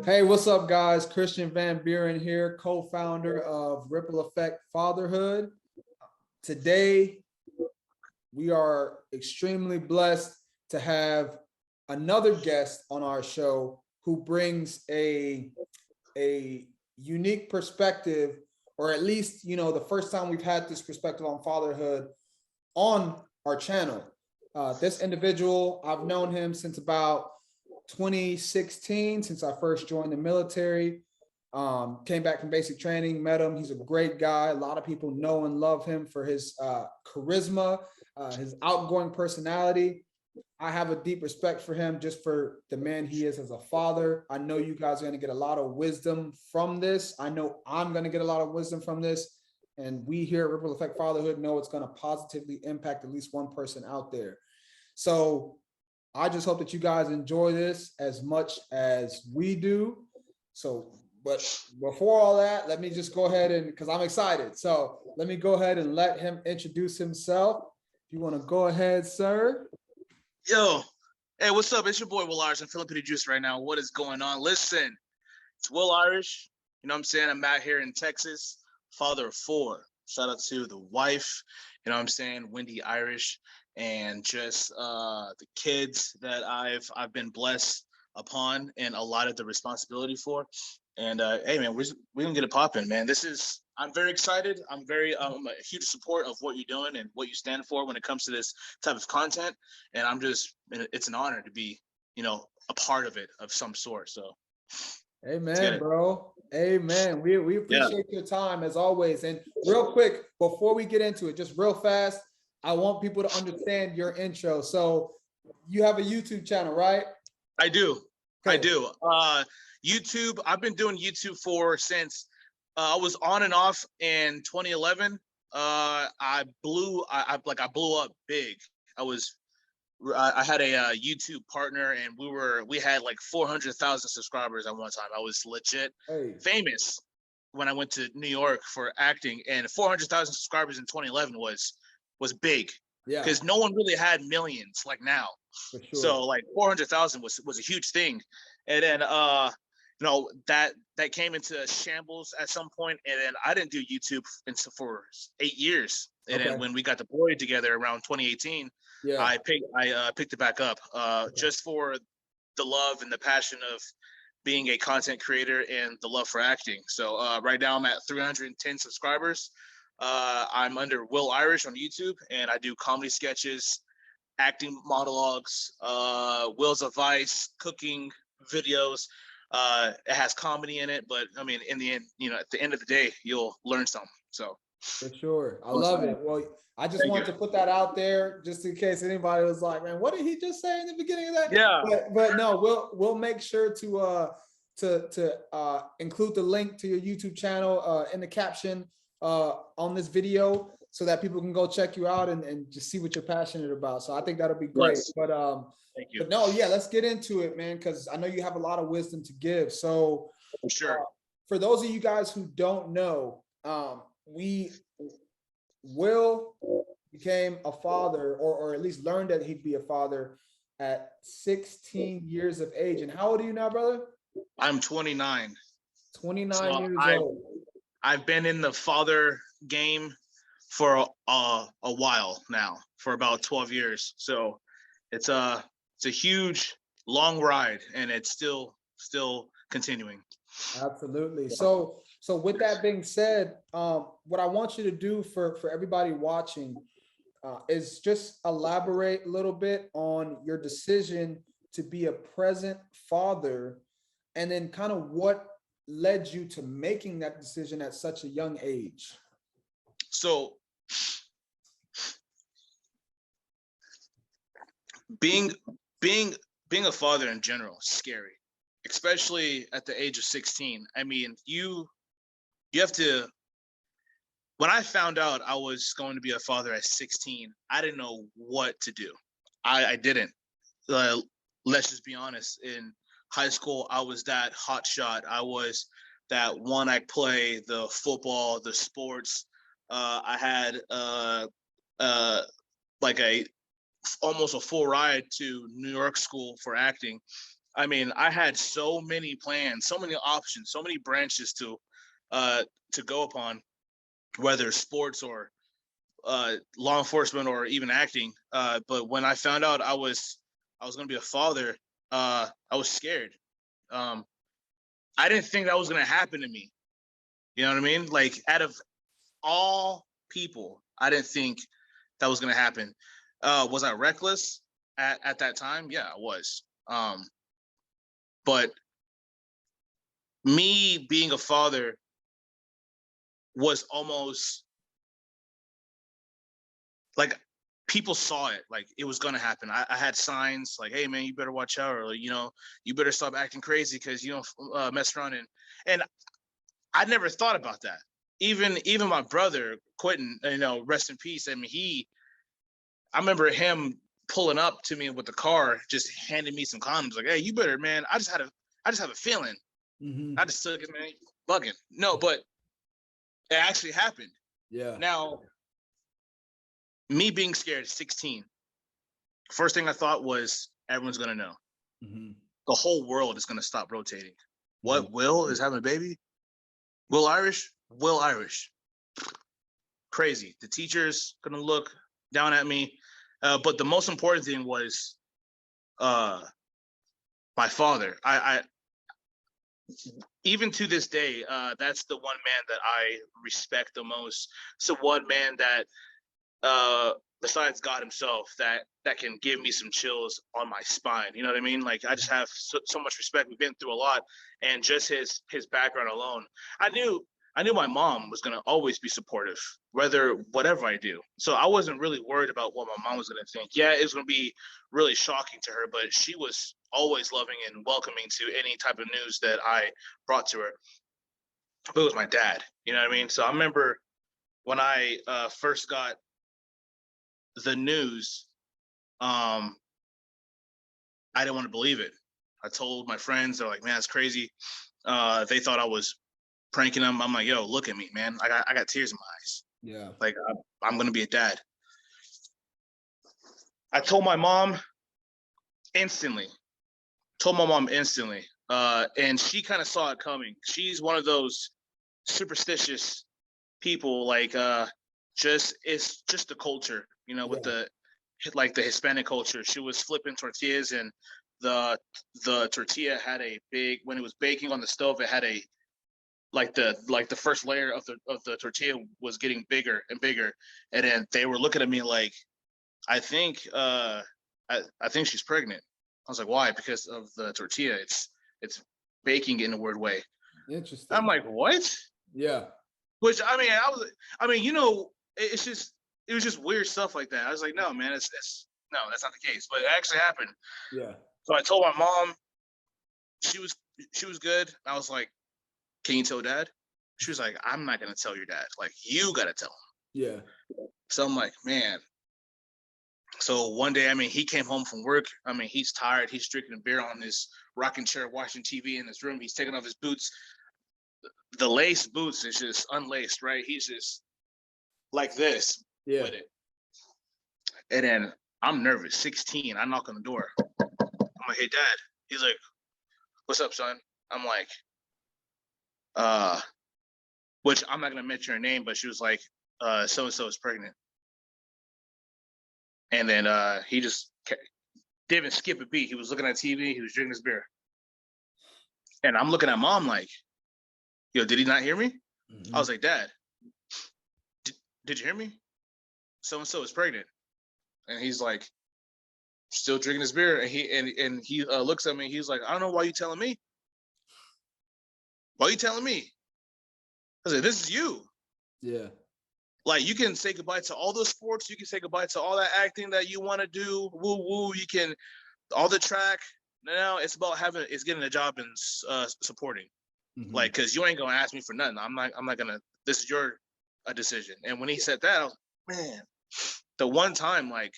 Hey, what's up, guys? Christian Van Buren here, co-founder of Ripple Effect Fatherhood. Today, we are extremely blessed to have another guest on our show who brings a unique perspective, or at least, the first time we've had this perspective on fatherhood on our channel. This individual, I've known him since about 2016, since I first joined the military. Came back from basic training, met him. He's a great guy. A lot of people know and love him for his charisma, his outgoing personality. I have a deep respect for him just for the man he is as a father. I know you guys are going to get a lot of wisdom from this. I know I'm going to get a lot of wisdom from this. And we here at Ripple Effect Fatherhood know it's going to positively impact at least one person out there. So I just hope that you guys enjoy this as much as we do. So, but before all that, let me just go ahead and, because I'm excited. So let me go ahead and let him introduce himself. If you want to go ahead, sir. Yo, hey, what's up? It's your boy Will Irish. I'm feeling pretty juiced right now. What is going on? Listen, it's Will Irish. You know what I'm saying? I'm out here in Texas, father of 4. Shout out to the wife, you know what I'm saying, Wendy Irish, and just the kids that I've been blessed upon and allotted the responsibility for. And hey, man, we're gonna get it popping, man. I'm very excited. I'm a huge support of what you're doing and what you stand for when it comes to this type of content. And it's an honor to be, a part of it of some sort. So, amen, bro. Amen. We appreciate your time as always. And real quick, before we get into it, just real fast, I want people to understand your intro. So you have a YouTube channel, right? I do. Okay. I do. YouTube, I've been doing YouTube since I was on and off in 2011. I blew up big. I had a YouTube partner, and we had like 400,000 subscribers at one time. I was legit famous when I went to New York for acting, and 400,000 subscribers in 2011 was big. Yeah, because no one really had millions like now. For sure. So like 400,000 was a huge thing. And then that came into shambles at some point, and then I didn't do YouTube for 8 years. And then when we got deployed together around 2018, I picked it back up just for the love and the passion of being a content creator and the love for acting. So right now I'm at 310 subscribers. I'm under Will Irish on YouTube, and I do comedy sketches, acting monologues, Will's advice, cooking videos. It has comedy in it, but I mean, in the end, at the end of the day, you'll learn something. So for sure, I love it. Well, I just wanted to put that out there just in case anybody was like, "Man, what did he just say in the beginning of that?" Yeah, but no, we'll make sure to include the link to your YouTube channel in the caption on this video, so that people can go check you out and just see what you're passionate about. So I think that'll be great. Yes. But thank you. But no, yeah, let's get into it, man, because I know you have a lot of wisdom to give. So for sure, for those of you guys who don't know, Will became a father, or at least learned that he'd be a father at 16 years of age. And how old are you now, brother? I'm 29. 29 years old. I've been in the father game for a while now, for about 12 years. So it's a huge, long ride, and it's still continuing. Absolutely. So with that being said, what I want you to do for everybody watching is just elaborate a little bit on your decision to be a present father, and then kind of what led you to making that decision at such a young age. So being a father in general is scary, especially at the age of 16. I mean, you have to. When I found out I was going to be a father at 16, I didn't know what to do. I didn't. Let's just be honest. In high school, I was that hot shot. I was that one-act play, the football, the sports. I had like almost a full ride to New York school for acting. I mean, I had so many plans, so many options, so many branches to go upon, whether sports or law enforcement or even acting. But when I found out I was going to be a father, I was scared. I didn't think that was going to happen to me. You know what I mean? Like, out of all people, I didn't think that was going to happen. Was I reckless at that time? Yeah, I was. But me being a father was almost like people saw it, like it was gonna happen. I had signs like, "Hey, man, you better watch out," or you better stop acting crazy because you don't mess around. And I never thought about that. Even my brother Quentin, rest in peace. I mean, I remember him pulling up to me with the car, just handing me some condoms, like, "Hey, you better, man. I just have a feeling." Mm-hmm. I just took it, man. Bugging. No, but it actually happened. Yeah. Now, me being scared at 16, first thing I thought was everyone's gonna know. Mm-hmm. The whole world is gonna stop rotating. What? Mm-hmm. Will is having a baby? Will Irish? Will Irish? Crazy. The teachers gonna look down at me. But the most important thing was my father. I even to this day, that's the one man that I respect the most. It's the one man that besides God himself that can give me some chills on my spine. You know what I mean? Like, I just have so much respect. We've been through a lot, and just his background alone, I knew my mom was gonna always be supportive, whatever I do. So I wasn't really worried about what my mom was gonna think. Yeah, it was gonna be really shocking to her, but she was always loving and welcoming to any type of news that I brought to her. But it was my dad. You know what I mean? So I remember when I first got the news, I didn't want to believe it. I told my friends, they're like, "Man, it's crazy." They thought I was pranking them. I'm like, "Yo, look at me, man. I got tears in my eyes. Yeah. Like, I'm gonna be a dad." I told my mom instantly. And she kind of saw it coming. She's one of those superstitious people. Like, it's just the culture, with the Hispanic culture. She was flipping tortillas, and the tortilla had a big, when it was baking on the stove, it had a the first layer of the tortilla was getting bigger and bigger, and then they were looking at me like, I think I think she's pregnant. I was like, why? Because of the tortilla. It's baking in a weird way. Interesting. I'm like, what? Yeah. Which, I mean, it's just, it was just weird stuff like that. I was like, no, man, no, that's not the case. But it actually happened. Yeah. So I told my mom. She was good. I was like, can you tell dad? She was like, I'm not gonna tell your dad. Like, you gotta tell him. Yeah. So I'm like, man. So one day, I mean, he came home from work. I mean, he's tired. He's drinking a beer on his rocking chair, watching TV in his room. He's taking off his boots. The lace boots is just unlaced, right? He's just like this with it. And then I'm nervous, 16. I knock on the door. I'm like, hey, dad. He's like, what's up, son? I'm like, which I'm not going to mention her name, but she was like, so-and-so is pregnant. And then he just didn't skip a beat. He was looking at TV. He was drinking his beer. And I'm looking at mom like, yo, did he not hear me? Mm-hmm. I was like, dad, did you hear me? So-and-so is pregnant. And he's like, still drinking his beer. And he looks at me. He's like, I don't know why you telling me. Why are you telling me? I said, this is you. Yeah. Like, you can say goodbye to all those sports. You can say goodbye to all that acting that you want to do. Woo woo. You can, all the track. Now it's about getting a job and supporting. Mm-hmm. Like, cause you ain't gonna ask me for nothing. I'm not gonna. This is your decision. And when he said that, I was like, man, the one time like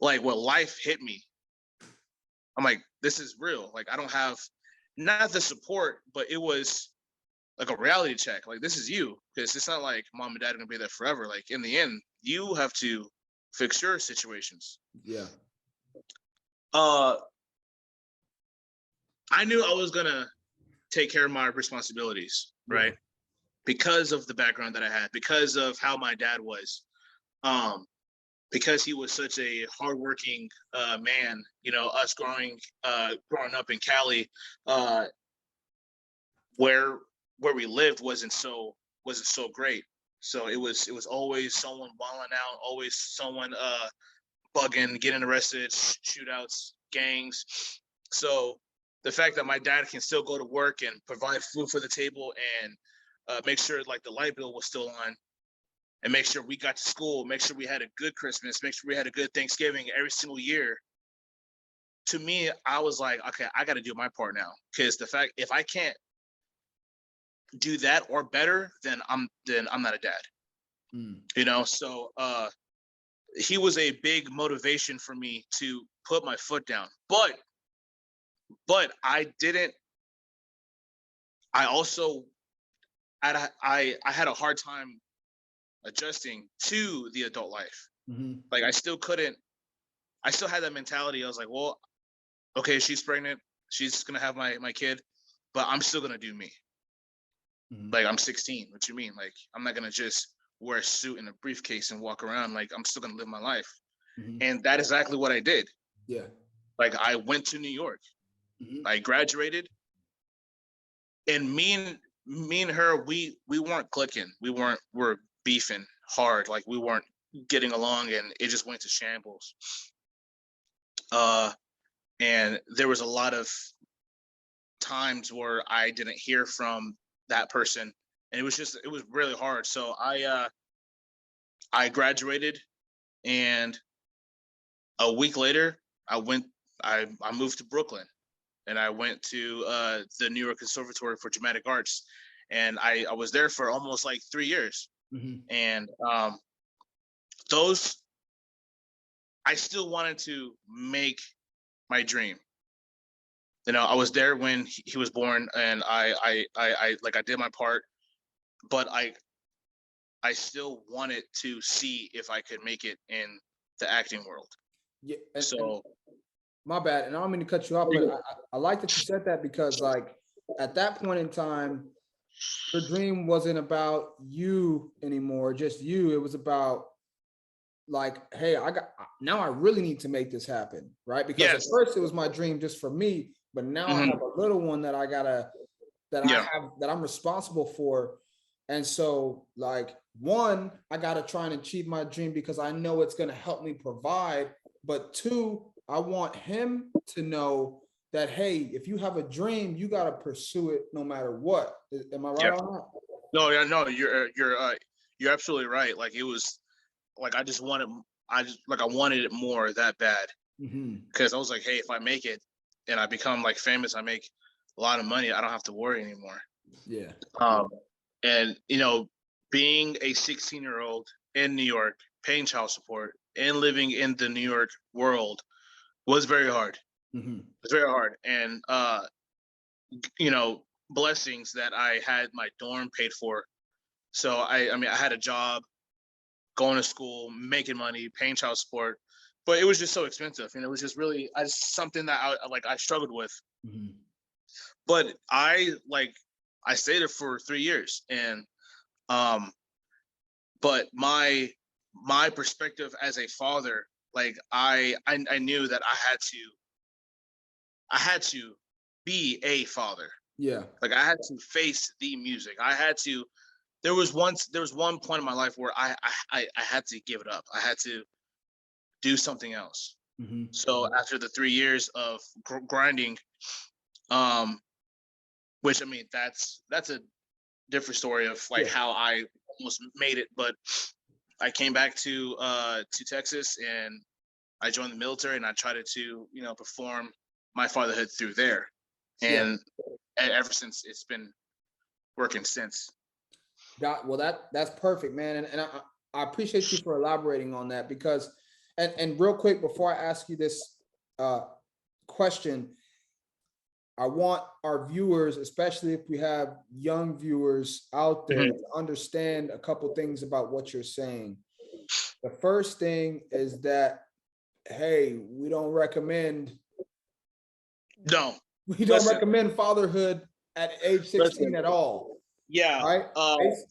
what life hit me. I'm like, this is real. Like, I don't have not the support, but it was like a reality check. Like, this is you, because it's not like mom and dad are gonna be there forever. Like, in the end, you have to fix your situations. Yeah. I knew I was gonna take care of my responsibilities, right? Yeah. Because of the background that I had, because of how my dad was, because he was such a hardworking man. You know, us growing up in Cali, uh, where we lived wasn't so great. So it was always someone wilding out, always someone bugging, getting arrested, shootouts, gangs. So the fact that my dad can still go to work and provide food for the table and make sure like the light bill was still on and make sure we got to school, make sure we had a good Christmas, make sure we had a good Thanksgiving every single year. To me, I was like, okay, I got to do my part now, because the fact if I can't do that or better, then I'm not a dad. Mm. You know, so he was a big motivation for me to put my foot down. But I didn't. I also I had a hard time adjusting to the adult life. Mm-hmm. Like I still couldn't. I still had that mentality. I was like, well, okay, she's pregnant. She's gonna have my kid, but I'm still gonna do me. Mm-hmm. Like I'm 16. What you mean? Like I'm not gonna just wear a suit and a briefcase and walk around. Like I'm still gonna live my life. Mm-hmm. And that is exactly what I did. Yeah. Like I went to New York. Mm-hmm. I graduated, and me and her, we weren't clicking. We're beefing hard. Like we weren't getting along, and it just went to shambles. And there was a lot of times where I didn't hear from that person, and it was really hard. So I graduated, and a week later, I moved to Brooklyn, and I went to the New York Conservatory for Dramatic Arts, and I was there for almost like 3 years. Mm-hmm. And those I still wanted to make my dream. You know, I was there when he was born, and I like I did my part, but I still wanted to see if I could make it in the acting world. Yeah. And So my bad, and I don't mean to cut you off, but I like that you said that, because like at that point in time, your dream wasn't about you anymore, just you. It was about like, hey, now I really need to make this happen, right? Because at yes, first it was my dream just for me, but now I hmm have a little one that yeah, that I'm responsible for. And so like one, I gotta try and achieve my dream because I know it's gonna help me provide. But two, I want him to know that, hey, if you have a dream, you gotta pursue it no matter what. Am I right yeah. on that? No, yeah, no, you're absolutely right. Like it was like I wanted it more that bad, Mm-hmm. because I was like, hey, if I make it and I become like famous, I make a lot of money, I don't have to worry anymore. Yeah. Um, and you know, being a 16-year-old in New York, paying child support and living in the New York world was very hard. Mm-hmm. It's very hard, and you know, blessings that I had my dorm paid for. So I mean, I had a job, going to school, making money, paying child support, but it was just so expensive, and it was just really something that I struggled with. Mm-hmm. But I stayed there for 3 years, and um, but my perspective as a father, like I knew that I had to be a father. Yeah. Like I had to face the music. I had to. There was one point in my life where I had to give it up. I had to do something else. Mm-hmm. So after the 3 years of grinding, um, which I mean that's a different story of like Yeah. how I almost made it, but I came back to Texas, and I joined the military, and I tried to perform my fatherhood through there, Yeah. and ever since it's been working since. Well, that's perfect, man. And I appreciate you for elaborating on that, because and real quick before I ask you this question, I want our viewers, especially if we have young viewers out there, Mhm. to understand a couple things about what you're saying. The first thing is that, hey, we don't recommend No, We don't listen, recommend fatherhood at age 16 listen. at all, Yeah, right?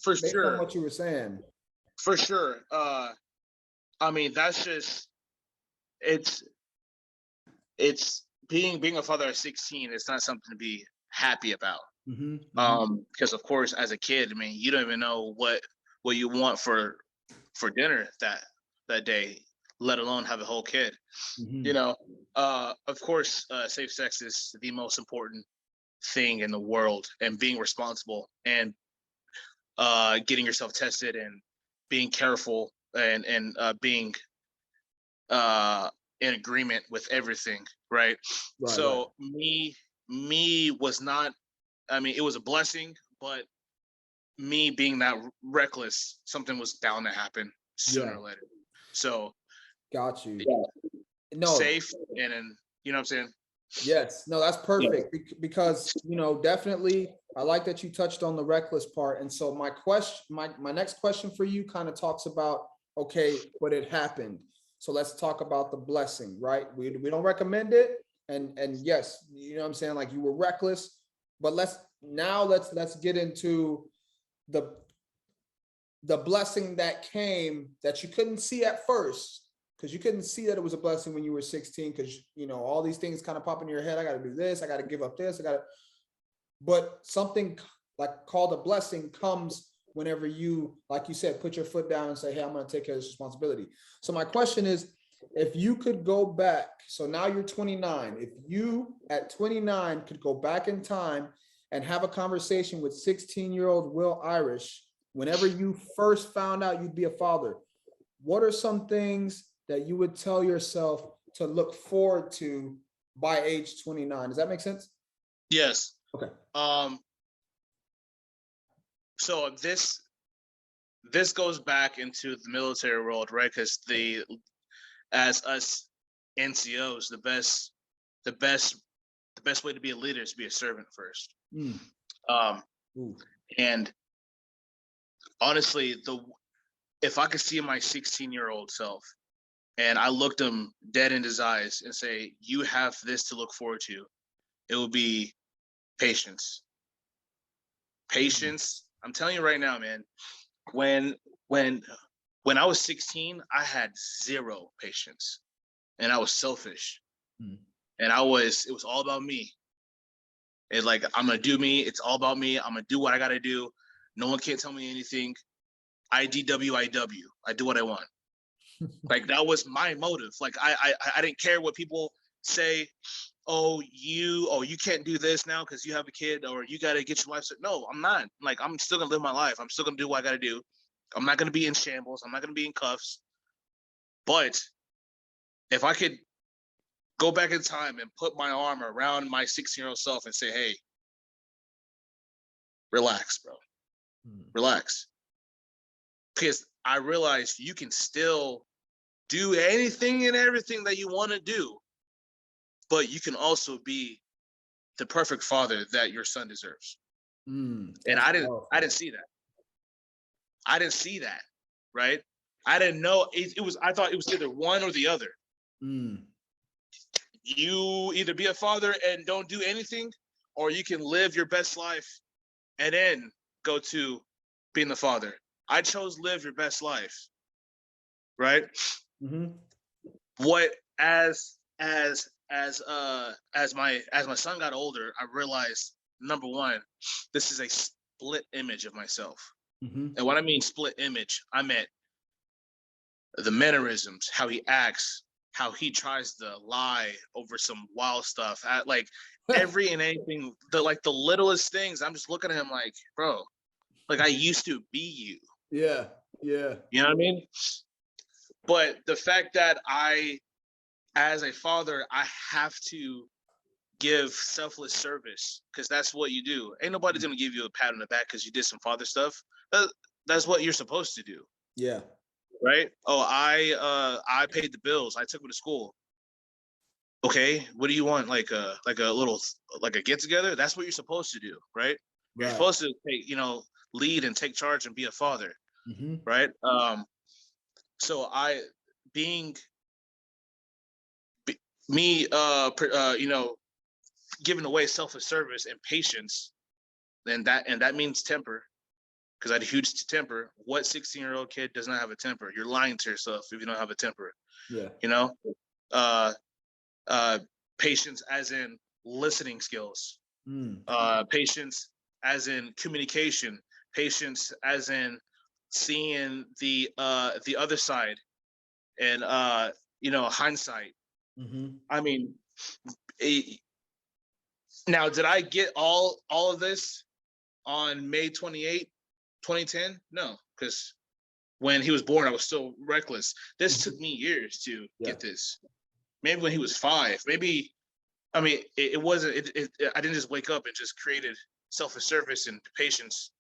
for Based on sure, what you were saying. for sure. I mean, that's just it's being a father at 16. It's not something to be happy about. Because of course, as a kid, I mean, you don't even know what you want for dinner that day, let alone have a whole kid. You know, of course, safe sex is the most important thing in the world, and being responsible and getting yourself tested and being careful and being in agreement with everything, right? So me was not. I mean, it was a blessing, but me being that reckless, something was bound to happen sooner or later. So got you. yeah, No, safe and you know what I'm saying? yes, no, that's perfect because definitely I like that you touched on the reckless part. And so my next question for you kind of talks about, okay, but it happened. So let's talk about the blessing, right? We don't recommend it. And yes, you know what I'm saying? Like, you were reckless, but let's get into the blessing that came that you couldn't see at first, because you couldn't see that it was a blessing when you were 16, because all these things kind of pop in your head. I got to do this, I got to give up this, but something like called a blessing comes whenever you, like you said, put your foot down and say, hey, I'm going to take care of this responsibility. So my question is, if you could go back, so now you're 29, if you at 29 could go back in time and have a conversation with 16-year-old Will Irish, whenever you first found out you'd be a father, what are some things that you would tell yourself to look forward to by age 29? Does that make sense? Yes. Okay. So this goes back into the military world, right? Because as us NCOs, the best way to be a leader is to be a servant first. And honestly, if I could see my 16-year-old self and I looked him dead in his eyes and say, you have this to look forward to, it would be patience. Patience. I'm telling you right now, man, when I was 16, I had zero patience and I was selfish. And it was all about me. It's like, I'm going to do me. It's all about me. I'm going to do what I got to do. No one can't tell me anything. IDW. I do what I want. Like, that was my motive. Like, I didn't care what people say. Oh, you can't do this now because you have a kid, or you got to get your life. No, I'm not. Like, I'm still going to live my life. I'm still going to do what I got to do. I'm not going to be in shambles. I'm not going to be in cuffs. But if I could go back in time and put my arm around my 16-year-old self and say, hey, relax, bro. Relax. Because I realized you can still do anything and everything that you want to do, but you can also be the perfect father that your son deserves. And I didn't see that. I didn't see that, right? I didn't know I thought it was either one or the other. You either be a father and don't do anything, or you can live your best life and then go to being the father. I chose live your best life, right? What as my son got older, I realized, number one, this is a split image of myself. And what I mean split image, I meant the mannerisms, how he acts, how he tries to lie over some wild stuff. Like every and anything, the littlest things, I'm just looking at him like, bro, like I used to be you. Yeah. You know what I mean? But the fact that as a father, I have to give selfless service, because that's what you do. Ain't nobody's gonna give you a pat on the back because you did some father stuff. That's what you're supposed to do. Yeah. Right? Oh, I paid the bills. I took him to school. Okay, what do you want? Like a little like a get together? That's what you're supposed to do, right? You're supposed to take, lead and take charge and be a father, right? So being me, giving away selfless service and patience, and that means temper, because I had a huge temper. What 16-year-old kid does not have a temper? You're lying to yourself if you don't have a temper. Yeah. You know, uh, patience as in listening skills, patience as in communication, patience as in seeing the other side, and hindsight. I mean, now did I get all of this on May 28, 2010? No, because when he was born, I was still reckless. This took me years to get this. Maybe when he was 5, maybe. I mean, it wasn't. I didn't just wake up and just created selfless service and patience,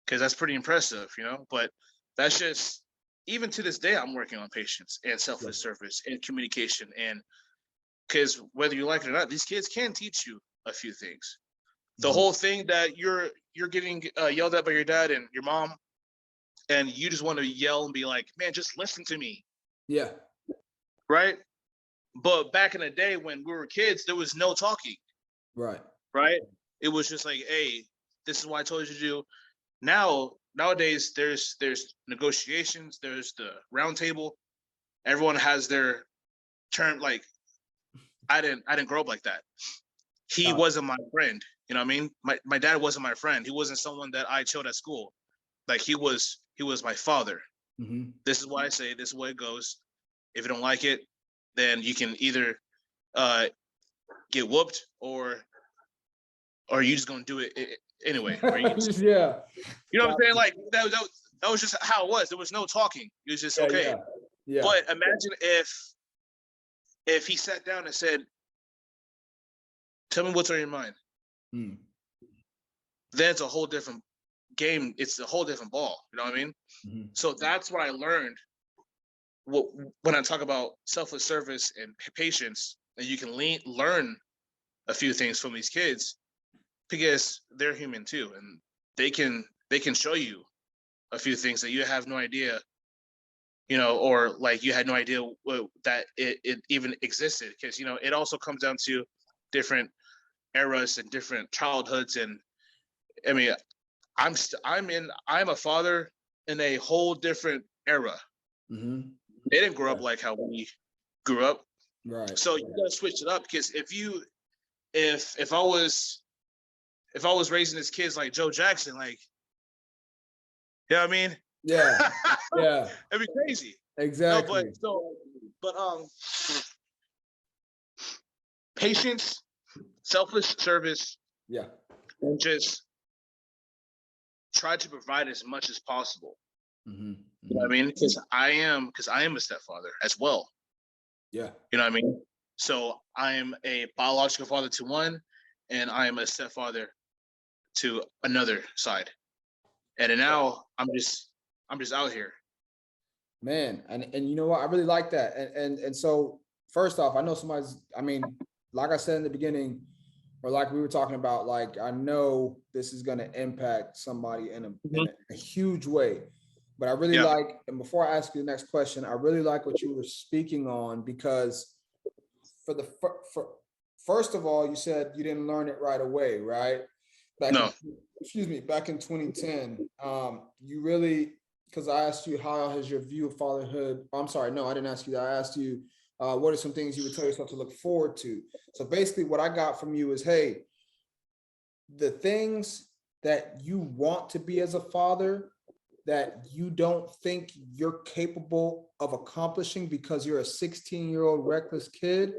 because that's pretty impressive, But that's just, even to this day, I'm working on patience and selfless service and communication, and because whether you like it or not, these kids can teach you a few things. The whole thing that you're getting yelled at by your dad and your mom, and you just want to yell and be like, man, just listen to me. Yeah. Right. But back in the day when we were kids, there was no talking. Right. Right. It was just like, hey, this is what I told you to do. Nowadays, there's negotiations. There's the round table. Everyone has their term. Like, I didn't grow up like that. He wasn't my friend. You know what I mean? My dad wasn't my friend. He wasn't someone that I chilled at school. Like, he was my father. This is why I say, this is way it goes. If you don't like it, then you can either get whooped, or you just gonna do it anyway. Yeah. You know what I'm saying? Like, that was just how it was. There was no talking. It was just okay. Yeah. But imagine if he sat down and said, tell me what's on your mind. Then it's a whole different game. It's a whole different ball. You know what I mean? So that's what I learned when I talk about selfless service and patience, and you can learn a few things from these kids, because they're human too, and they can show you a few things that you have no idea, or like you had no idea that it even existed, because it also comes down to different eras and different childhoods. And I mean, I'm a father in a whole different era. They didn't grow up like how we grew up, right? So you gotta switch it up, because if I was raising these kids like Joe Jackson, like, you know what I mean? Yeah. It'd be crazy. Exactly. No, but patience, selfless service, and just try to provide as much as possible. You know what I mean? Because I am a stepfather as well. Yeah. You know what I mean? So I am a biological father to one, and I am a stepfather to another side. And now I'm just out here. Man, and you know what? I really like that. And so first off, I know like I said in the beginning, or like we were talking about, like, I know this is going to impact somebody in a huge way. But I really like, and before I ask you the next question, I really like what you were speaking on, because first of all, you said you didn't learn it right away, right? Back in 2010, you really, because I asked you, how has your view of fatherhood, I'm sorry, no, I didn't ask you that. I asked you, what are some things you would tell yourself to look forward to? So basically what I got from you is, hey, the things that you want to be as a father that you don't think you're capable of accomplishing because you're a 16-year-old reckless kid.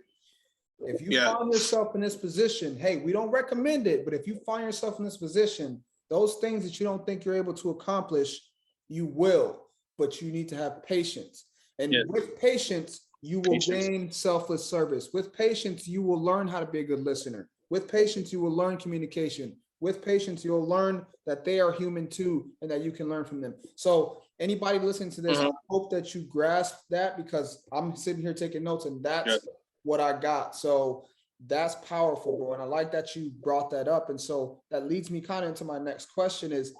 If you find yourself in this position, hey, we don't recommend it, but if you find yourself in this position, those things that you don't think you're able to accomplish, you will, but you need to have patience. And with patience, you will gain selfless service. With patience, you will learn how to be a good listener. With patience, you will learn communication. With patience, you'll learn that they are human too, and that you can learn from them. So anybody listening to this, I hope that you grasp that, because I'm sitting here taking notes, and that's what I got. So that's powerful, bro. And I like that you brought that up. And so that leads me kind of into my next question is,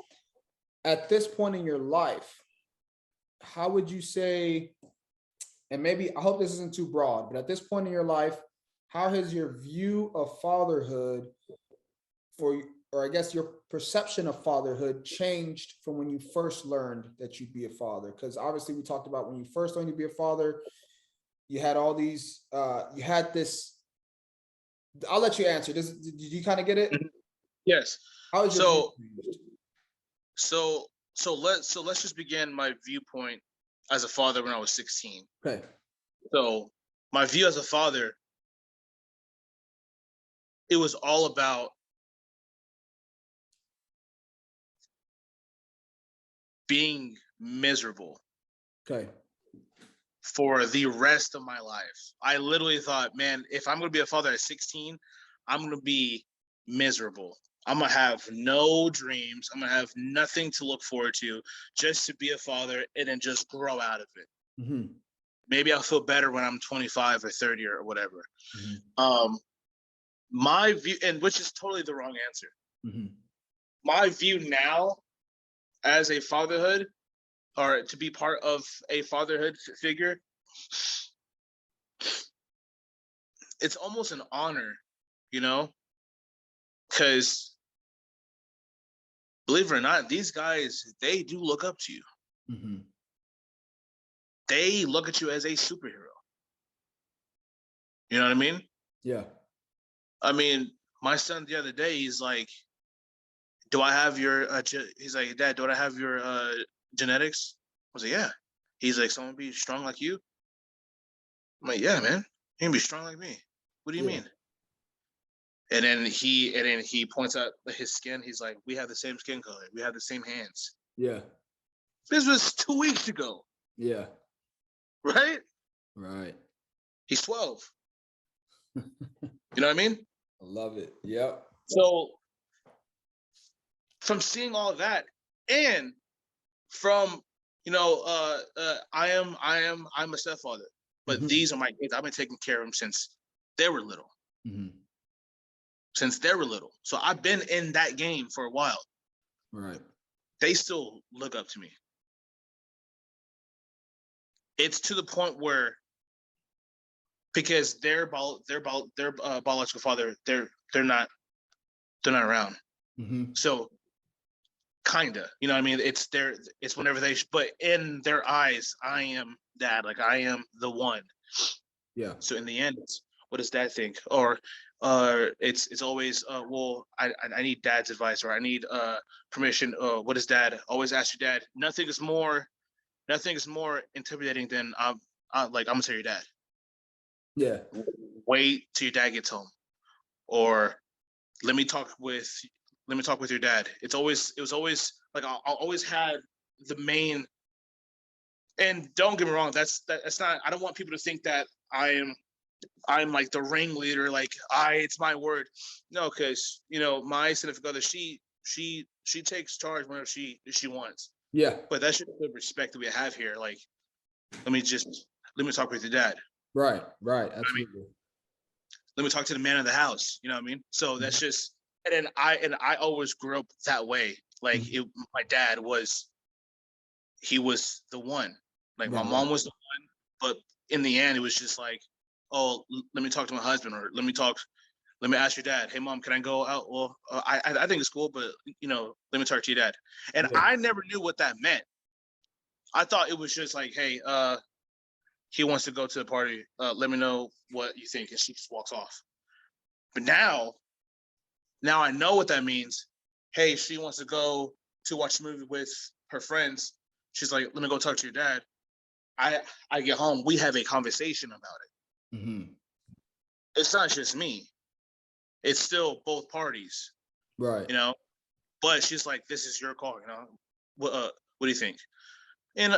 at this point in your life, how would you say, and maybe, I hope this isn't too broad, but at this point in your life, how has your view of fatherhood or I guess your perception of fatherhood changed from when you first learned that you'd be a father? Because obviously we talked about when you first learned to be a father, you had all these, you had this. I'll let you answer. Did you kind of get it? Mhm. Yes. How is your view So changed? let's just begin my viewpoint as a father when I was 16. Okay. So my view as a father, it was all about being miserable Okay. for the rest of my life. I literally thought, man, if I'm going to be a father at 16, I'm going to be miserable. I'm going to have no dreams. I'm going to have nothing to look forward to, just to be a father and then just grow out of it. Mm-hmm. Maybe I'll feel better when I'm 25 or 30 or whatever. Mm-hmm. My view, and which is totally the wrong answer. Mm-hmm. My view now as a fatherhood, or to be part of a fatherhood figure, it's almost an honor, you know, because believe it or not, these guys, they do look up to you. Mm-hmm. They look at you as a superhero. You know what I mean? Yeah. I mean, my son the other day, he's like, do I have your, he's like, Dad, do I have your genetics? I was like, yeah. He's like, someone be strong like you? I'm like, yeah, man. You can be strong like me. What do you Yeah. mean? And then he points out his skin. He's like, we have the same skin color. We have the same hands. Yeah. This was 2 weeks ago, Yeah. right? Right. He's 12. You know what I mean? I love it. Yep. So from seeing all of that, and from I'm a stepfather, but Mm-hmm. these are my kids. I've been taking care of them since they were little. Mm-hmm. So I've been in that game for a while. Right. They still look up to me. It's to the point where, because their biological father, they're not around. Mm-hmm. So kinda, you know what I mean? It's whenever but in their eyes, I am dad. Like, I am the one. Yeah. So in the end, it's, what does dad think? Or it's always, well, I need dad's advice, or I need permission. What does dad? Always ask your dad. Nothing is more intimidating than I'm gonna tell your dad. Yeah. Wait till your dad gets home, or let me talk with your dad. It was always like, I'll always had the main. And don't get me wrong, that's not. I don't want people to think that I'm like the ringleader. Like, it's my word. No, because my significant other, she takes charge whenever she wants. Yeah. But that's just the respect that we have here. Like, let me talk with your dad. Right. Right. I mean, Absolutely. let me talk to the man of the house. You know what I mean? So that's just, and I always grew up that way. Like, my dad was, he was the one. Like, my mom was the one, but in the end, it was just like, oh, let me talk to my husband, or let me ask your dad. Hey, mom, can I go out? Well, I think it's cool, but let me talk to your dad. And Yeah. I never knew what that meant. I thought it was just like, hey, he wants to go to the party. Let me know what you think, and she just walks off. But now I know what that means. Hey, she wants to go to watch a movie with her friends. She's like, let me go talk to your dad. I get home. We have a conversation about it. Mm-hmm. It's not just me. It's still both parties, Right. But she's like, this is your call, what do you think? And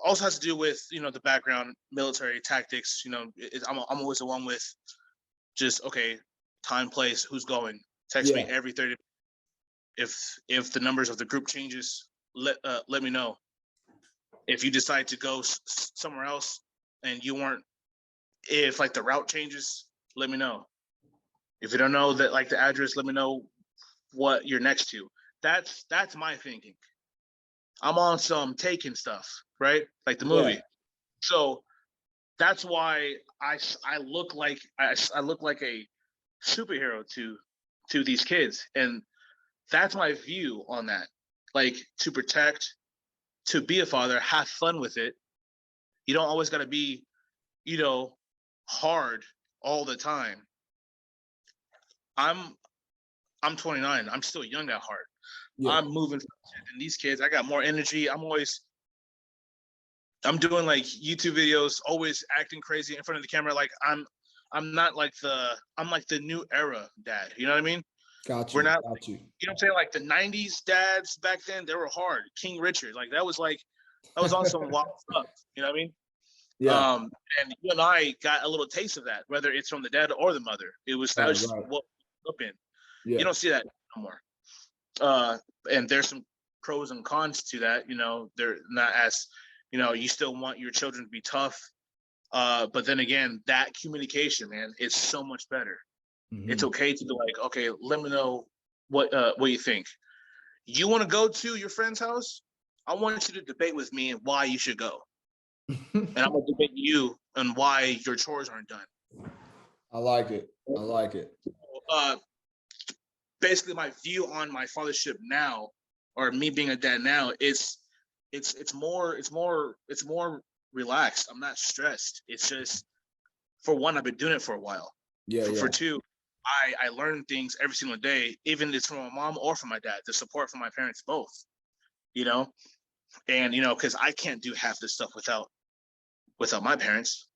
also has to do with, the background, military tactics. I'm always the one with just, okay, time, place, who's going. Text me Yeah. every 30. If the numbers of the group changes, let me know. If you decide to go somewhere else and you weren't, if like the route changes, let me know. If you don't know that, like, the address, let me know what you're next to. That's my thinking. I'm on some Taken stuff, right? Like the Yeah. movie. So that's why I look like I look like a superhero to these kids, and that's my view on that. Like, to protect, to be a father, have fun with it. You don't always got to be, you know, hard all the time. I'm 29. I'm still young at heart. Yeah. I'm moving, and these kids, I got more energy. I'm doing like YouTube videos, always acting crazy in front of the camera. Like I'm not like I'm like the new era dad. You know what I mean? Got We're you. not, Got you. you know what I'm saying? Like the 90s dads back then, they were hard. King Richard, like that was on some wild stuff. You know what I mean? Yeah. And you and I got a little taste of that, whether it's from the dad or the mother. That was just Right. what we grew up in. Yeah. You don't see that no more. And there's some pros and cons to that. You know, they're not as, you know, you still want your children to be tough. But then again, that communication, man, is so much better. It's okay to be like, okay, let me know what you think. You want to go to your friend's house? I want you to debate with me and why you should go. And I'm gonna debate you on why your chores aren't done. I like it. I like it. Basically, my view on my fathership now, or me being a dad now, is it's more relaxed. I'm not stressed. It's just, for one, I've been doing it for a while. Yeah. For two, I learn things every single day, even if it's from my mom or from my dad. The support from my parents both, you know, and you know, because I can't do half this stuff without my parents,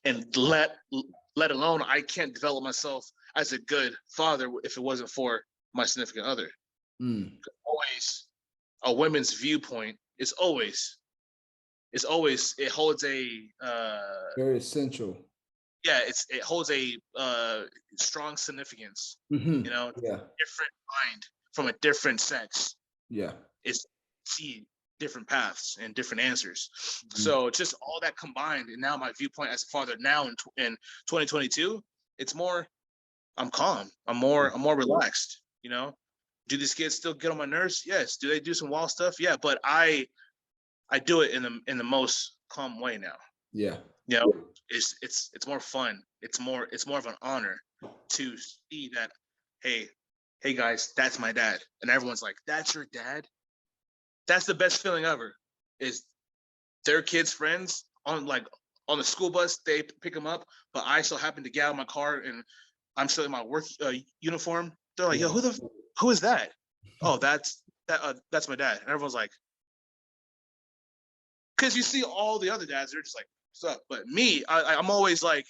and let alone I can't develop myself as a good father if it wasn't for my significant other. Always, a women's viewpoint is always it holds a very essential. Yeah, it holds a strong significance. You know, different mind from a different sex. Yeah, is see different paths and different answers. So just all that combined, and now my viewpoint as a father now in 2022, it's more, I'm calm. I'm more relaxed. You know, do these kids still get on my nerves? Yes. Do they do some wild stuff? Yeah, but I do it in the most calm way now. Yeah. You know, it's more fun. It's more of an honor to see that, hey guys, that's my dad. And everyone's like, that's your dad? That's the best feeling ever, is their kids' friends on the school bus, they pick them up, but I still happen to get out of my car and I'm still in my work uniform. They're like, yo, who is that? Oh, that's my dad. And everyone's like, because you see all the other dads, they're just like, what's up? But me, I'm always like,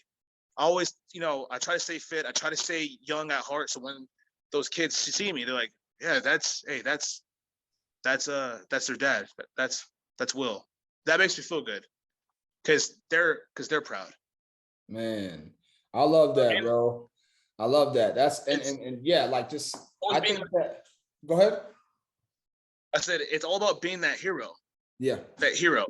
you know, I try to stay fit. I try to stay young at heart. So when those kids see me, they're like, yeah, that's their dad. That's Will. That makes me feel good, because they're proud. Man, I love that, bro. I love that. That's and yeah, like just I think that. Go ahead. I said it's all about being that hero. Yeah. That hero.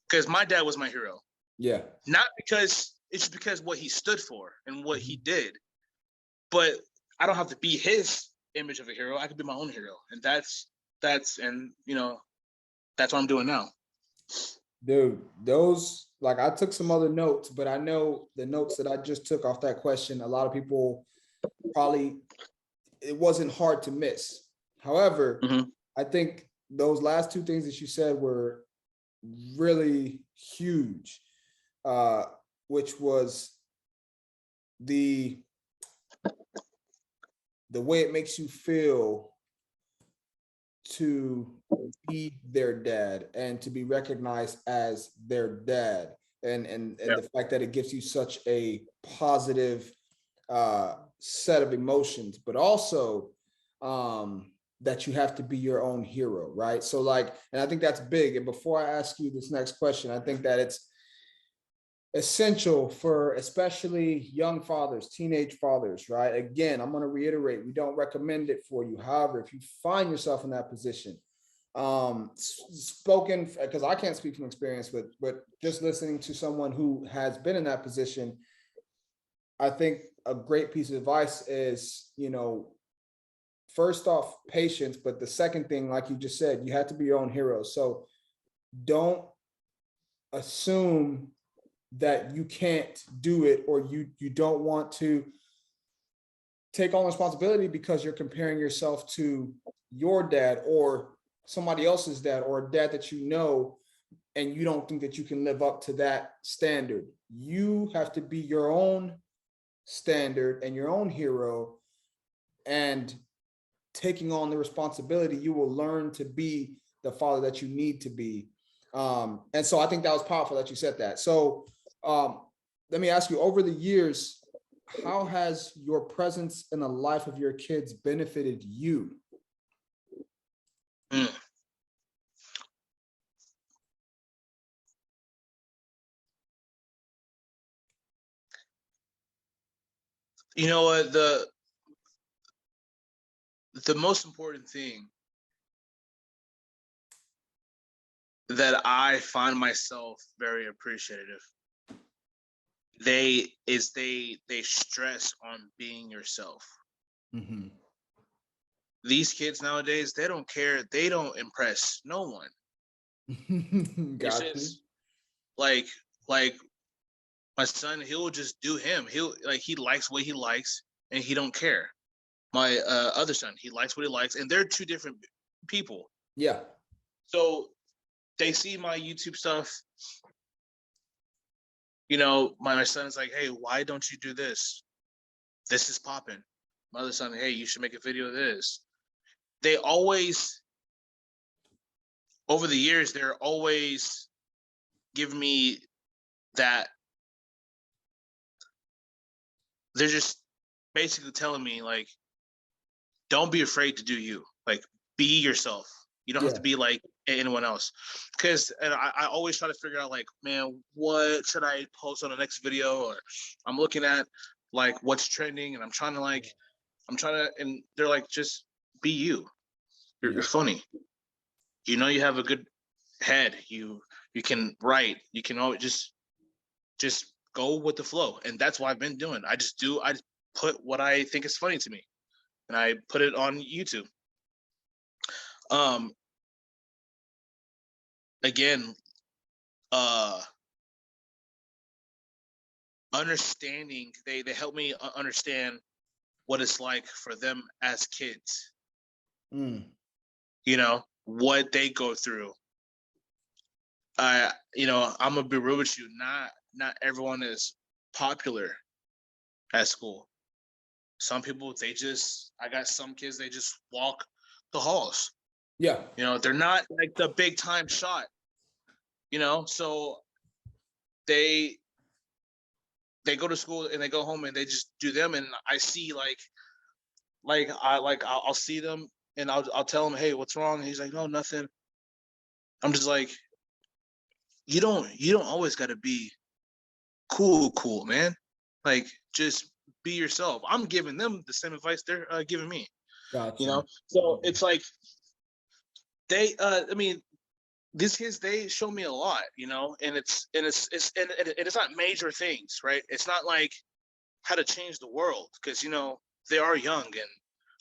Because my dad was my hero. Yeah. Not because it's because what he stood for and what he did, but I don't have to be his image of a hero. I could be my own hero, and that's and you know, that's what I'm doing now. Dude, those, like, I took some other notes, but I know the notes that I just took off that question, a lot of people probably, it wasn't hard to miss. However, I think those last two things that you said were really huge, which was the way it makes you feel to be their dad and to be recognized as their dad, and the fact that it gives you such a positive set of emotions, but also that you have to be your own hero, right? So like, and I think that's big. And before I ask you this next question, I think that it's essential for especially young fathers, teenage fathers, right? Again, I'm going to reiterate, we don't recommend it for you. However, if you find yourself in that position, spoken, because I can't speak from experience, but just listening to someone who has been in that position, I think a great piece of advice is, you know, first off, patience, but the second thing, like you just said, you have to be your own hero. So don't assume that you can't do it, or you don't want to take on responsibility because you're comparing yourself to your dad or somebody else's dad, or a dad that you know, and you don't think that you can live up to that standard. You have to be your own standard and your own hero, and taking on the responsibility, you will learn to be the father that you need to be. And so I think that was powerful that you said that. So let me ask you, over the years, how has your presence in the life of your kids benefited you? Mm. You know what? The most important thing that I find myself very appreciative, they stress on being yourself. Mm-hmm. These kids nowadays, they don't care. They don't impress no one. It's Got you. just like my son, he'll just do him. He likes what he likes and he don't care. My other son, he likes what he likes, and they're two different people. Yeah. So they see my YouTube stuff. You know, my son is like, hey, why don't you do this? This is popping. My other son, hey, you should make a video of this. They always, over the years, they're always giving me that. They're just basically telling me, like, don't be afraid to do you. Like, be yourself. You don't have to be like anyone else. Because I always try to figure out, like, man, what should I post on the next video? Or I'm looking at, like, what's trending, and I'm trying to, and they're like, just be you. You're funny. You know, you have a good head. You can write. You can always just go with the flow. And that's what I've been doing. I just put what I think is funny to me, and I put it on YouTube. Again, understanding, they help me understand what it's like for them as kids. You know, what they go through. You know, I'm gonna be real with you. Not everyone is popular at school. Some people, I got some kids, they just walk the halls. Yeah. You know, they're not like the big time shot, you know, so they go to school and they go home and they just do them. And I see I'll see them and I'll tell him, hey, what's wrong? And he's like, no, nothing. I'm just like, you don't always got to be cool, man. Like, just be yourself. I'm giving them the same advice they're giving me. Gotcha. You know, so it's like I mean, these kids, they show me a lot, you know, and it's not major things, right? It's not like how to change the world, because, you know, they are young, and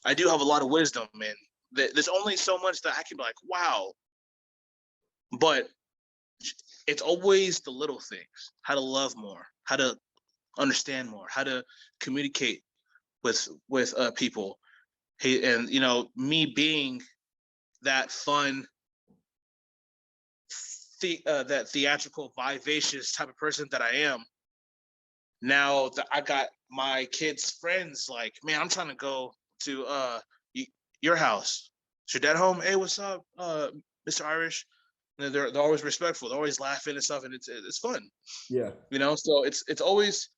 I do have a lot of wisdom, and there's only so much that I can be like, wow. But it's always the little things: how to love more, how to understand more, how to communicate with people. Hey, and, you know, me being that fun, that theatrical, vivacious type of person that I am, now that I got my kids' friends, like, man, I'm trying to go to your house. Is your dad home? Hey, what's up, Mr. Irish? And they're always respectful. They're always laughing and stuff, and it's fun. Yeah. You know, so it's always,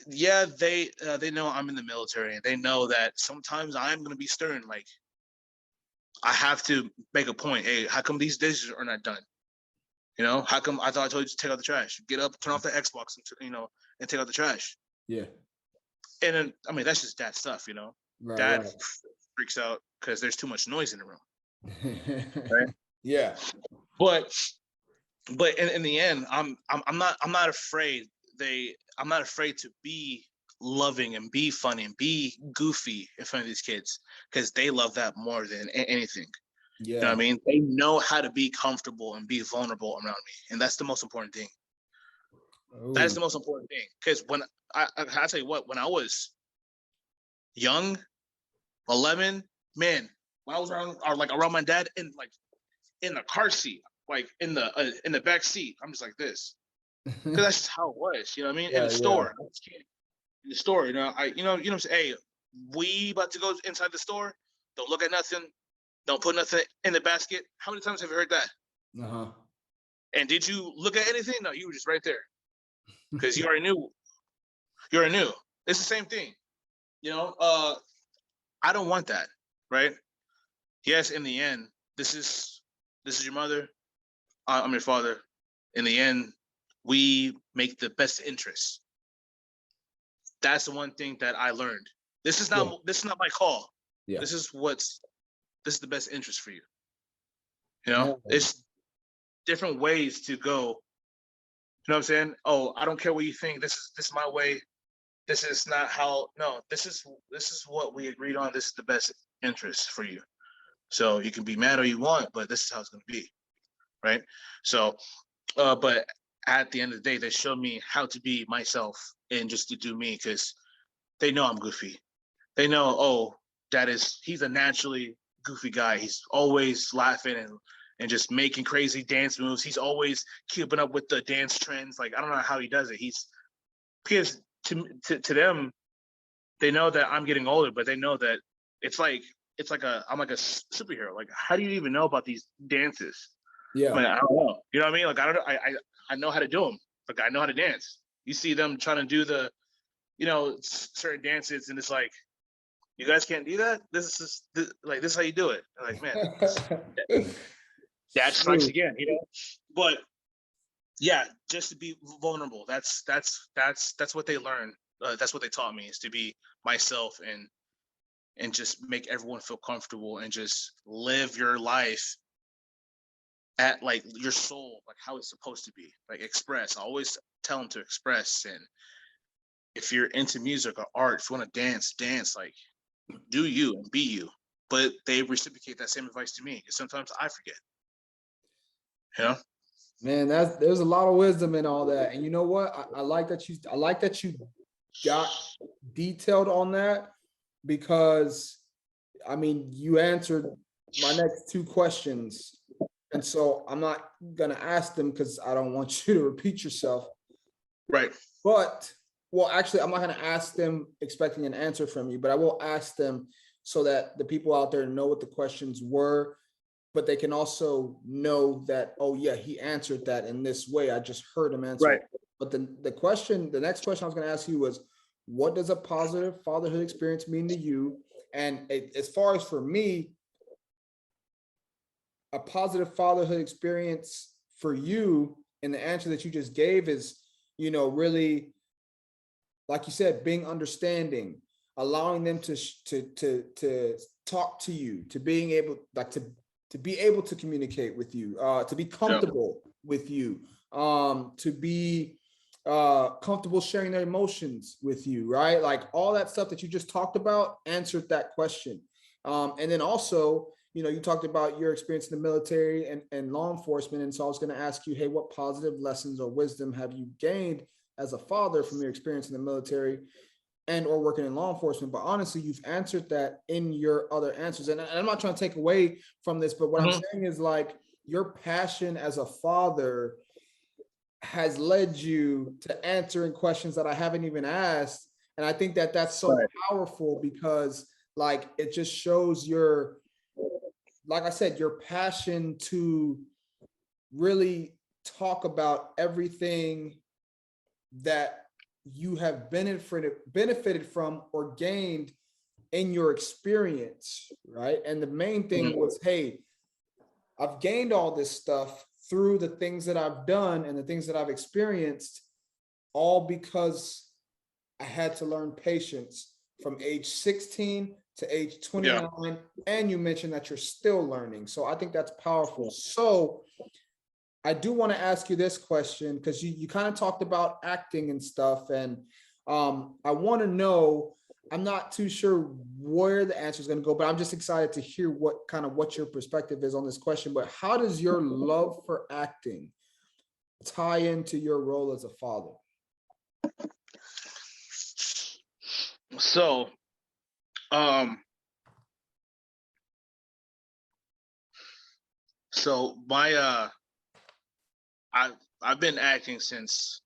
yeah, they know I'm in the military, and they know that sometimes I'm gonna be stern. Like, I have to make a point. Hey, how come these dishes are not done? You know, how come I thought I told you to take out the trash? Get up, turn off the Xbox, and, you know, and take out the trash. Yeah. And then, I mean, that's just dad stuff, you know. Right, Dad freaks out because there's too much noise in the room. Right? Yeah. But in the end, I'm not afraid. I'm not afraid to be loving and be funny and be goofy in front of these kids, because they love that more than anything. Yeah. You know what I mean? They know how to be comfortable and be vulnerable around me, and that's the most important thing. That is Ooh. the most important thing. Because when I tell you what, when I was young, 11, man, when I was around or like around my dad and like in the car seat, like in the back seat, I'm just like this. Because that's just how it was, you know what I mean? In Yeah, the yeah. store, in the store, you know, say, hey, we about to go inside the store. Don't look at nothing. Don't put nothing in the basket. How many times have you heard that? Uh-huh. And did you look at anything? No, you were just right there because you already knew. You already knew. It's the same thing, you know. I don't want that, right? Yes, in the end, this is your mother. I'm your father. In the end, we make the best interest. That's the one thing that I learned. Yeah, This is not my call. yeah. This is the best interest for you. You know, Man. it's different ways to go. You know what I'm saying? Oh, I don't care what you think. This is my way. This is not how. No, this is what we agreed on. This is the best interest for you. So you can be mad all you want, but this is how it's going to be, right? So, but at the end of the day, they showed me how to be myself and just to do me because they know I'm goofy. They know, oh, he's a naturally goofy guy. He's always laughing and just making crazy dance moves. He's always keeping up with the dance trends. Like I don't know how he does it. He's because to them, they know that I'm getting older, but they know that it's like I'm like a superhero. Like how do you even know about these dances? I Yeah. mean, I don't know. You know what I mean? Like I don't know. I know how to do them. Like I know how to dance. You see them trying to do the certain dances, and it's like you guys can't do that. This is how you do it. Like man, that strikes Shoot. again. But yeah, just to be vulnerable. That's what they learn. That's what they taught me is to be myself and just make everyone feel comfortable and just live your life at like your soul, like how it's supposed to be. Like express. I always tell them to express. And if you're into music or art, if you want to dance. Like do you and be you. But they reciprocate that same advice to me because sometimes I forget. You know? Man, there's a lot of wisdom in all that. And you know what? I like that you got detailed on that because I mean you answered my next two questions. And so I'm not gonna ask them because I don't want you to repeat yourself. Right. But well, actually, I'm not gonna ask them expecting an answer from you, but I will ask them so that the people out there know what the questions were, but they can also know that, oh yeah, he answered that in this way. I just heard him answer Right. it. But the next question I was gonna ask you was, what does a positive fatherhood experience mean to you? And as far as for me, a positive fatherhood experience for you and the answer that you just gave is, really, like you said, being understanding, allowing them to talk to you, to being able like to be able to communicate with you, to be Yeah. comfortable with you, to be comfortable sharing their emotions with you, right? Like all that stuff that you just talked about answered that question. And then also, you talked about your experience in the military and law enforcement. And so I was going to ask you, hey, what positive lessons or wisdom have you gained as a father from your experience in the military and or working in law enforcement? But honestly, you've answered that in your other answers. And I'm not trying to take away from this, but what I'm saying is like your passion as a father has led you to answering questions that I haven't even asked. And I think that that's so Right. powerful because like it just shows your, like I said, your passion to really talk about everything that you have benefited from or gained in your experience, right? And the main thing was, hey, I've gained all this stuff through the things that I've done and the things that I've experienced, all because I had to learn patience from age 16 to age 29. Yeah. And you mentioned that you're still learning. So I think that's powerful. So I do want to ask you this question because you kind of talked about acting and stuff. And I want to know, I'm not too sure where the answer is going to go, but I'm just excited to hear what your perspective is on this question. But how does your love for acting tie into your role as a father? So, um, so my I've been acting since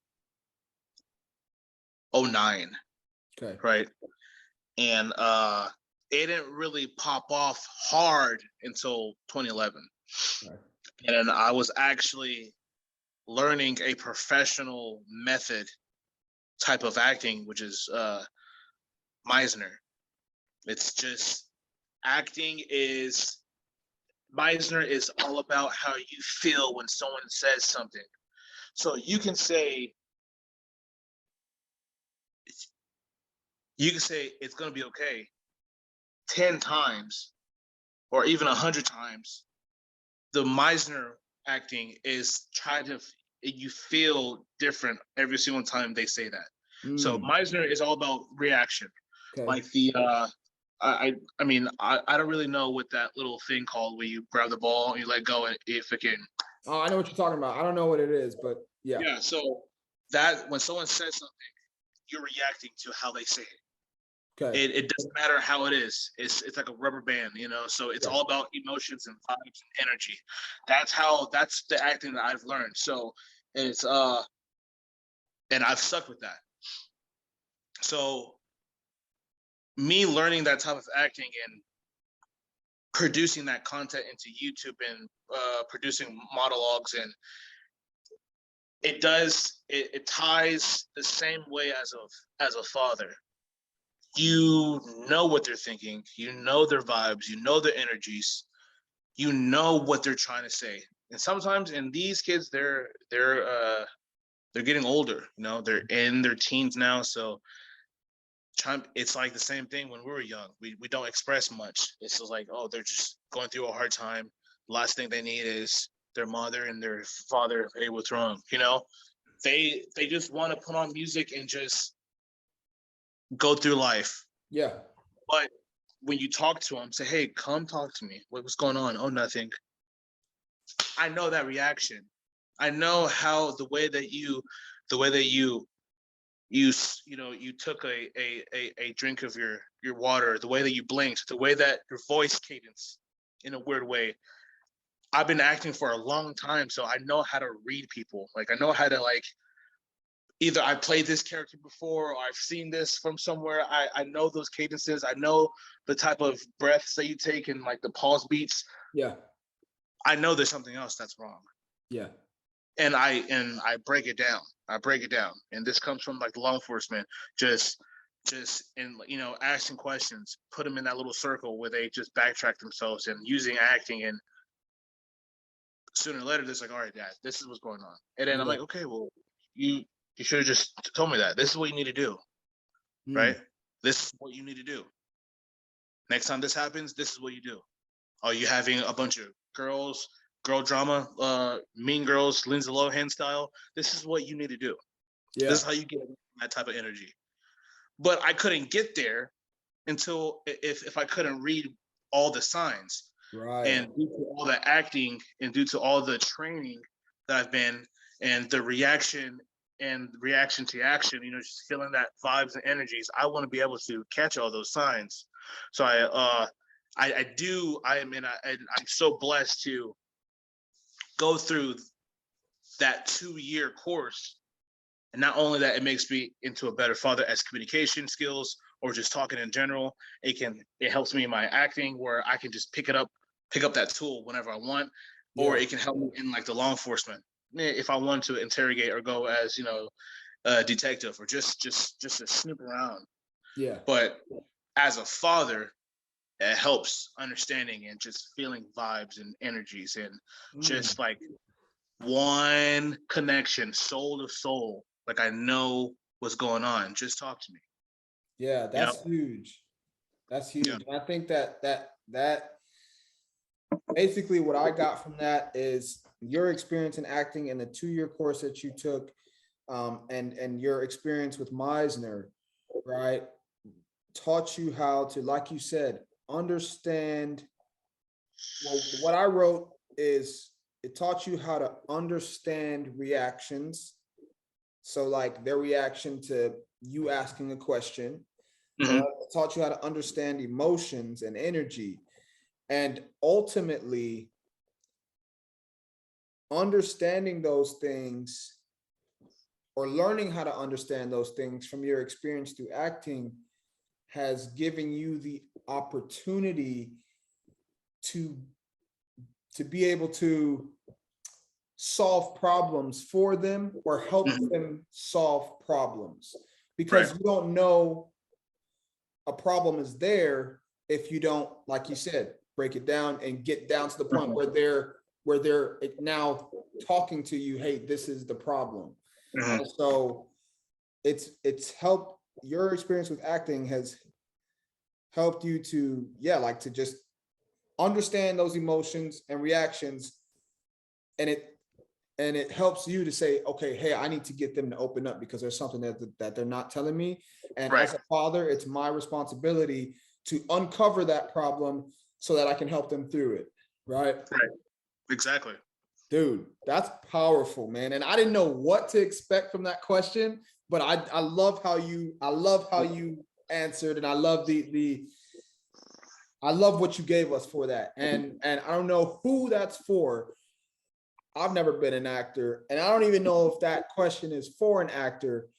'09, Okay. right? And it didn't really pop off hard until 2011. Right. And then I was actually learning a professional method type of acting, which is Meisner. It's just acting is Meisner is all about how you feel when someone says something. So you can say it's gonna be okay 10 times or even 100 times. The Meisner acting is try to you feel different every single time they say that. So Mm, Meisner is all about reaction. okay. Like the I mean I don't really know what that little thing called where you grab the ball and you let go and it freaking Oh, I know what you're talking about. I don't know what it is, but yeah. yeah. So that when someone says something, you're reacting to how they say it. Okay. It doesn't matter how it is. It's like a rubber band, you know. So it's Yeah. all about emotions and vibes and energy. That's the acting that I've learned. So it's and I've stuck with that. So me learning that type of acting and producing that content into YouTube and producing monologues and it ties the same way as a father. You know what they're thinking, you know their vibes, you know their energies, you know what they're trying to say. And sometimes in these kids they're getting older, you know, they're in their teens now, so it's like the same thing when we were young. We don't express much. It's just like, oh, they're just going through a hard time. The last thing they need is their mother and their father, hey, what's wrong, you know. They just want to put on music and just go through life. Yeah. But when you talk to them, say, hey, come talk to me, what's going on? Oh, nothing. I know that reaction. I know how the way that you took a drink of your water, the way that you blinked, the way that your voice cadence in a weird way. I've been acting for a long time, so I know how to read people. Like I know how to like either I played this character before or I've seen this from somewhere. I know those cadences. I know the type of breaths that you take and like the pause beats. Yeah. I know there's something else that's wrong. Yeah. And I break it down. I break it down. And this comes from like law enforcement, just in asking questions, put them in that little circle where they just backtrack themselves and using acting. And sooner or later, it's like, all right, Dad, this is what's going on. And then I'm Yeah. like, okay, well, you should have just told me that. This is what you need to do, Mm, right? This is what you need to do. Next time this happens, this is what you do. Are you having a bunch of girl drama, Mean Girls, Lindsay Lohan style? This is what you need to do. This yeah. is how you get that type of energy. But I couldn't get there until if I couldn't read all the signs. Right. And due to all the acting and due to all the training that I've been and the reaction to action, just feeling that vibes and energies, I want to be able to catch all those signs. So I'm so blessed to go through that 2-year course. And not only that, it makes me into a better father as communication skills or just talking in general. It helps me in my acting where I can just pick up that tool whenever I want, or Yeah. it can help me in like the law enforcement if I want to interrogate or go as a detective or just to snoop around. Yeah. But as a father, it helps understanding and just feeling vibes and energies and Mm, just like one connection, soul to soul. Like I know what's going on. Just talk to me. yeah. You know? That's huge. That's Yeah. huge. And I think that basically what I got from that is your experience in acting and the 2-year course that you took, and your experience with Meisner, right, taught you how to, like you said, understand. Well, what I wrote is it taught you how to understand reactions, So like their reaction to you asking a question, Mhm. it taught you how to understand emotions and energy. And ultimately, understanding those things or learning how to understand those things from your experience through acting has given you the opportunity to be able to solve problems for them or help Mhm. them solve problems, Right. because you don't know a problem is there if you don't, like you said, break it down and get down to the point Mhm. where they're now talking to you, hey, this is the problem. Mhm. And so it's helped, your experience with acting has helped you to, yeah, like to just understand those emotions and reactions, and it helps you to say, okay, hey, I need to get them to open up because there's something that they're not telling me. And Right. as a father, it's my responsibility to uncover that problem so that I can help them through it. Right. Right. Exactly. Dude, that's powerful, man. And I didn't know what to expect from that question, but I love how you answered, and I love I love what you gave us for that. And I don't know who that's for. I've never been an actor, and I don't even know if that question is for an actor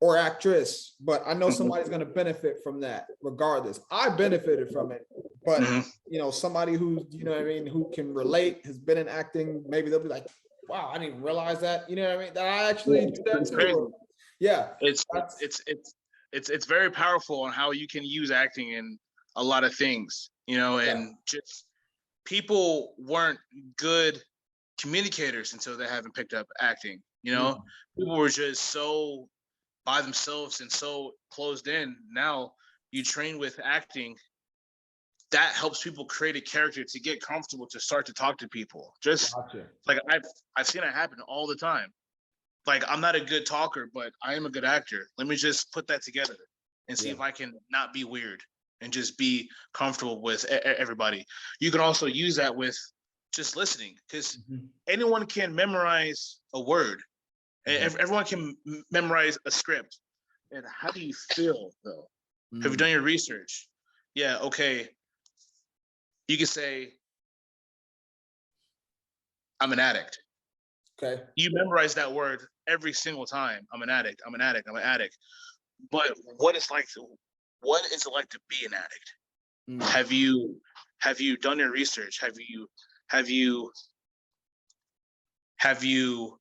or actress, but I know Mhm. somebody's going to benefit from that regardless. I benefited from it, but Mhm. somebody who, what I mean, who can relate, has been in acting, maybe they'll be like, wow, I didn't even realize that, you know what I mean? That I Yeah, actually do that it's too. Or, crazy. yeah, It's that's, it's very powerful on how you can use acting in a lot of things, you know, yeah. and just people weren't good communicators until they haven't picked up acting, you know. Mm, People were just so by themselves and so closed in. Now you train with acting, that helps people create a character to get comfortable to start to talk to people. Just gotcha. like I've seen it happen all the time. Like I'm not a good talker, but I am a good actor. Let me just put that together and see Yeah. if I can not be weird and just be comfortable with everybody. You can also use that with just listening, because Mhm, anyone can memorize a word. mhm, Everyone can memorize a script. And how do you feel though? Have you mm, done your research? Yeah, okay. You can say, I'm an addict. okay. You memorize that word every single time. I'm an addict. I'm an addict. I'm an addict. But what is it like to be an addict? Mm, Have you done your research? Have you have you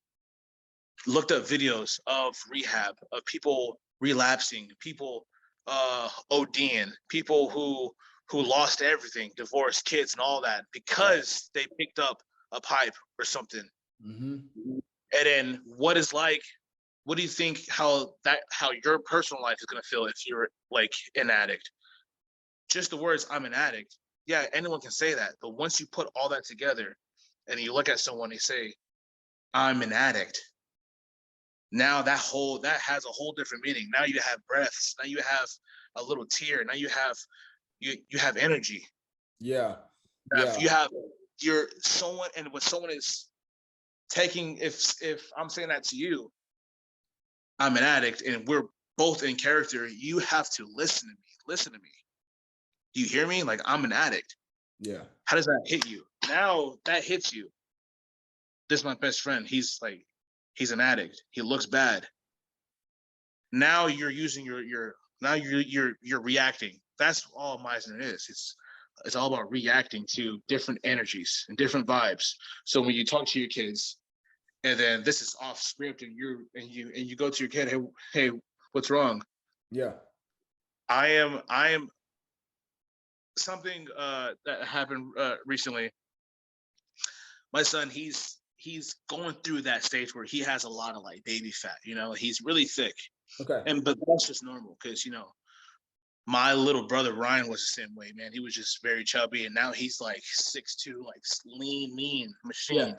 looked up videos of rehab, of people relapsing, people ODing, people who lost everything, divorced, kids, and all that right. because they picked up a pipe or something? Mhm, And then what do you think how your personal life is gonna feel if you're like an addict? Just the words "I'm an addict," yeah, anyone can say that. But once you put all that together and you look at someone, they say, "I'm an addict." Now that has a whole different meaning. Now you have breaths. Now you have a little tear. Now you have energy. yeah. If Yeah. you have you're someone, and when someone is taking, if I'm saying that to you, I'm an addict, and we're both in character, you have to listen to me. Listen to me. Do you hear me? Like, I'm an addict. Yeah. How does that hit you? Now that hits you. This is my best friend. He's an addict. He looks bad. Now you're using your now you're reacting. That's all Meisner is. It's all about reacting to different energies and different vibes. So when you talk to your kids, and then this is off script, and you go to your kid, hey, what's wrong? Yeah. I am something that happened recently. My son, he's going through that stage where he has a lot of like baby fat. You know, he's really thick, Okay. but that's just normal because my little brother Ryan was the same way, man. He was just very chubby, and now he's like 6'2", like lean, mean Yeah. machine.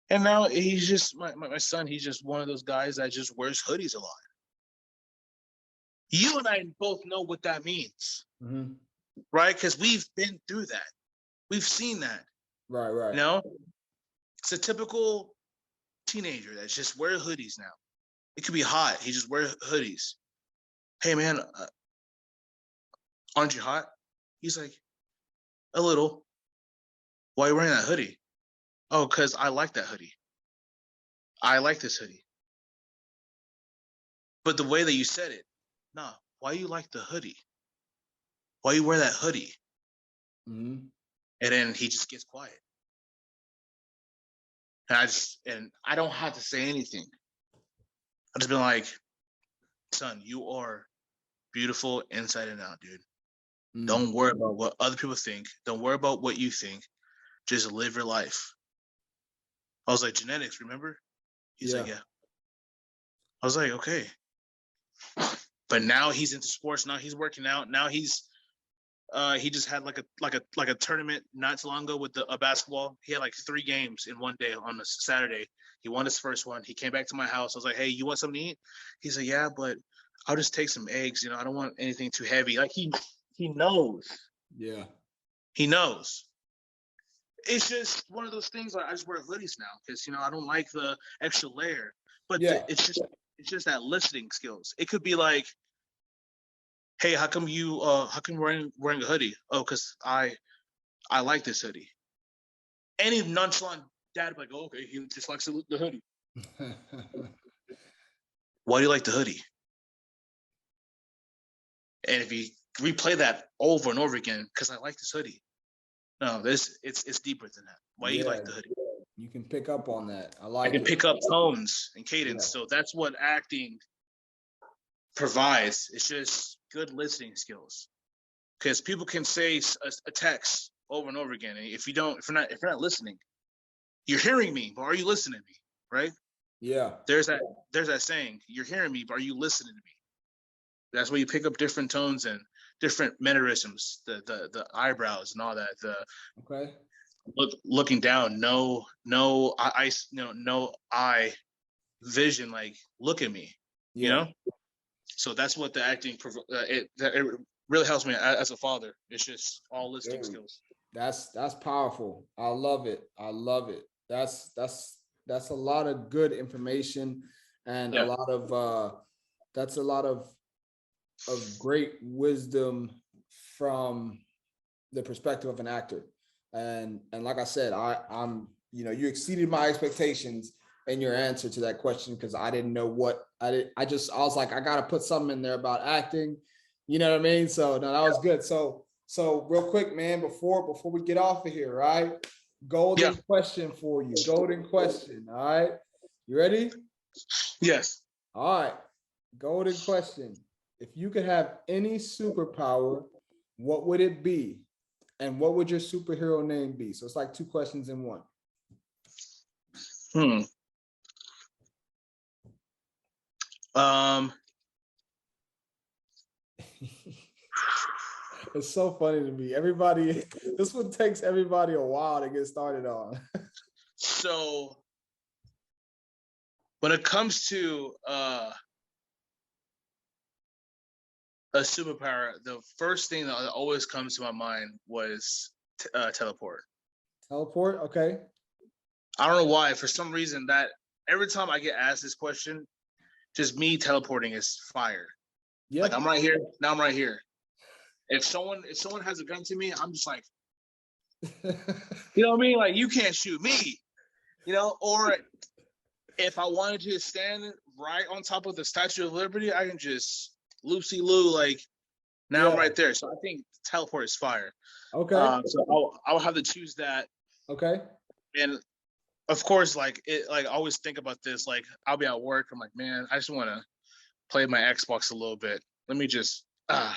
And now he's just my son. He's just one of those guys that just wears hoodies a lot. You and I both know what that means, Mhm. right? Because we've been through that. We've seen that. Right. Right. You know, it's a typical teenager that's just wear hoodies now. It could be hot. He just wears hoodies. Hey man, aren't you hot? He's like, a little. Why are you wearing that hoodie? Oh, because I like that hoodie. I like this hoodie. But the way that you said it, nah, why you like the hoodie? Why you wear that hoodie? Mm-hmm. And then he just gets quiet. And I don't have to say anything. I just been like, son, you are beautiful inside and out, dude. Mm. Don't worry about what other people think. Don't worry about what you think. Just live your life. I was like, genetics, remember? He's like, yeah. I was like, okay. But now he's into sports. Now he's working out. Now he just had like a tournament not too long ago with a basketball. He had like 3 games in one day on a Saturday. He won his first one. He came back to my house. I was like, hey, you want something to eat? He's like, yeah, but I'll just take some eggs. You know, I don't want anything too heavy. Like he knows. Yeah. He knows. It's just one of those things. Like I just wear hoodies now because I don't like the extra layer. But Yeah. it's just that listening skills. It could be like, hey, how come you're wearing a hoodie? Oh, because I like this hoodie. Any nonchalant dad would be like, oh, okay, he just likes the hoodie. Why do you like the hoodie? And if you replay that over and over again, because I like this hoodie. No, it's deeper than that. Why do you like the hoodie? You can pick up on that. I can pick up tones and cadence. So that's what acting provides. It's just good listening skills. Because people can say a text over and over again. And if you're not listening, you're hearing me, but are you listening to me? Right? Yeah. There's that saying, you're hearing me, but are you listening to me? That's where you pick up different tones and different mannerisms, the eyebrows and all that. Okay. Looking down, no eye vision, like look at me, So that's what the acting it really helps me as a father. It's just all listening skills. That's powerful. I love it. That's a lot of good information and a lot of that's a lot of great wisdom from the perspective of an actor. And like I said, I'm you exceeded my expectations in your answer to that question because I didn't know what I was like, I gotta put something in there about acting. You know what I mean? So no, that was good. So real quick, man, before we get off of here, right? Golden question for you. Golden question. All right. You ready? Yes. All right. Golden question. If you could have any superpower, what would it be? And what would your superhero name be? So it's like 2 questions in one. It's so funny to me. This one takes everybody a while to get started on. So when it comes to a superpower, the first thing that always comes to my mind was teleport. Teleport? Okay. I don't know why. For some reason, that every time I get asked this question, just me teleporting is fire. Yeah. Like I'm right here. Now I'm right here. If someone has a gun to me, I'm just like, you know what I mean? Like you can't shoot me, or if I wanted to stand right on top of the Statue of Liberty, I can just loopsie-loo, like now I'm right there. So I think teleport is fire. Okay. So I'll have to choose that. Okay. And of course, like I always think about this, like I'll be at work. I'm like, man, I just want to play my Xbox a little bit. Let me just, I'm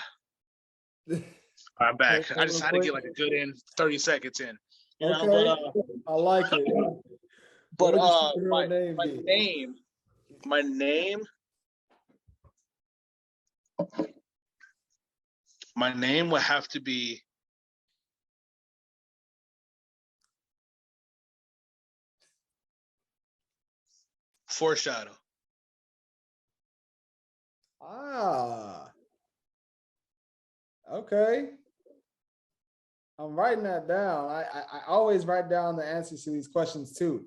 back. I just had to get like a good 30 seconds in. Okay. I like it. But my name would have to be Foreshadow. Ah. Okay. I'm writing that down. I always write down the answers to these questions too.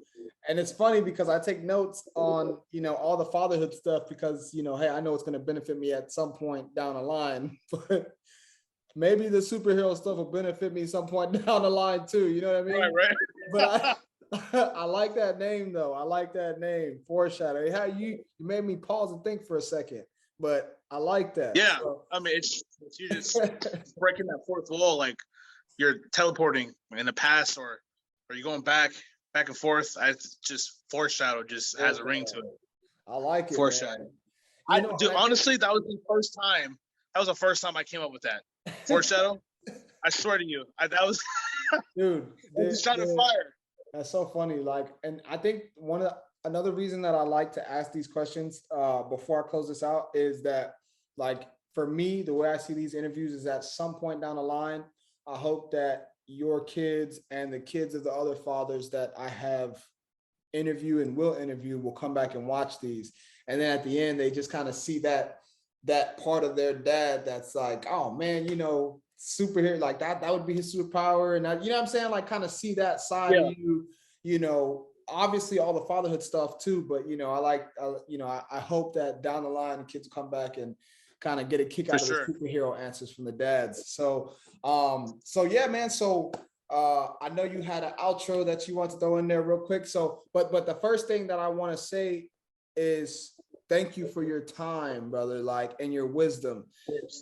And it's funny because I take notes on, all the fatherhood stuff because, hey, I know it's going to benefit me at some point down the line, but maybe the superhero stuff will benefit me some point down the line too. You know what I mean? Right. But I like that name though. I like that name, foreshadow. How you made me pause and think for a second, but I like that. Yeah. So. I mean, it's you just breaking that fourth wall, like you're teleporting in the past, or you're going back and forth. I just foreshadow just has a ring to it. I like it. Foreshadow. Man. Dude, honestly, that was the first time. That was the first time I came up with that foreshadow. I swear to you, that was. Dude, just trying to fire. That's so funny. Like, and I think another reason that I like to ask these questions before I close this out is that, like, for me, the way I see these interviews is at some point down the line, I hope that your kids and the kids of the other fathers that I have interview and will interview will come back and watch these. And then at the end, they just kind of see that part of their dad that's like, oh man, superhero, like that would be his superpower. And you know what I'm saying? Like kind of see that side of you, obviously all the fatherhood stuff too, but I hope that down the line kids come back and kind of get a kick out of the superhero answers from the dads. So yeah, man. So I know you had an outro that you want to throw in there real quick. So, but the first thing that I want to say is thank you for your time, brother, like, and your wisdom.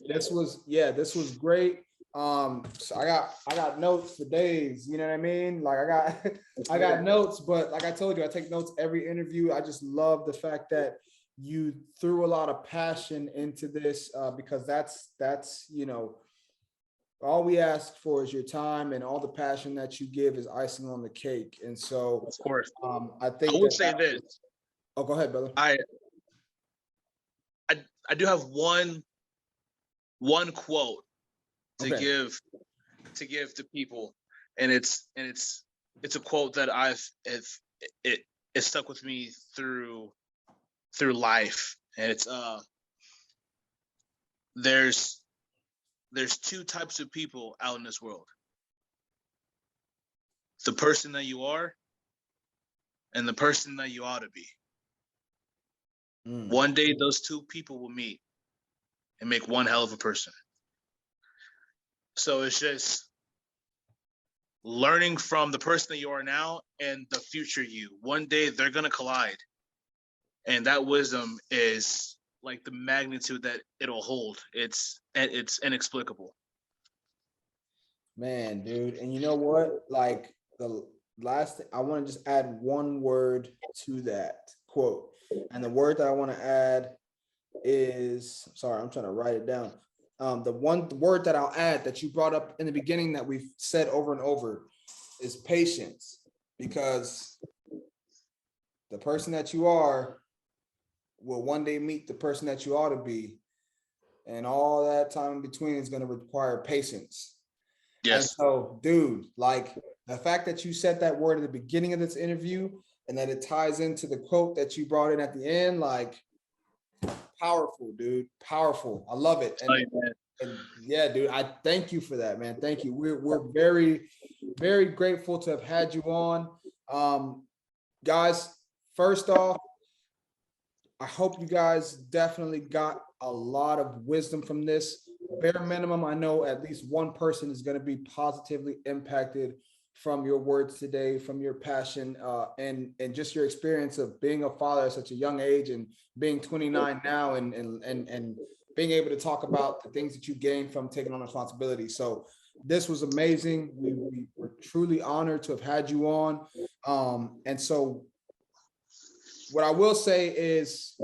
This was great. So I got notes for days, you know what I mean? Like I got notes, but like I told you, I take notes every interview. I just love the fact that you threw a lot of passion into this because that's all we ask for is your time, and all the passion that you give is icing on the cake. And so, of course, I think I would say this. Oh, go ahead, brother. I do have one quote to give to people, and it's a quote that it stuck with me through life, and it's there's two types of people out in this world: the person that you are and the person that you ought to be. One day those two people will meet and make one hell of a person. So it's just learning from the person that you are now and the future you. One day they're going to collide. And that wisdom is like the magnitude that it'll hold. It's inexplicable. Man, dude. And you know what? Like the last thing, I want to just add one word to that quote. And the word that I want to add is, sorry, I'm trying to write it down. The one word that I'll add that you brought up in the beginning that we've said over and over is patience, because the person that you are will one day meet the person that you ought to be. And all that time in between is going to require patience. Yes. And so, dude, like the fact that you said that word at the beginning of this interview and that it ties into the quote that you brought in at the end, like, powerful, dude. Powerful. I love it. And yeah, dude, I thank you for that, man. Thank you. We're very, very grateful to have had you on. Guys, first off, I hope you guys definitely got a lot of wisdom from this. Bare minimum, I know at least one person is going to be positively impacted from your words today, from your passion, and just your experience of being a father at such a young age and being 29 now, and being able to talk about the things that you gained from taking on responsibility. So this was amazing. We were truly honored to have had you on. And so what I will say is,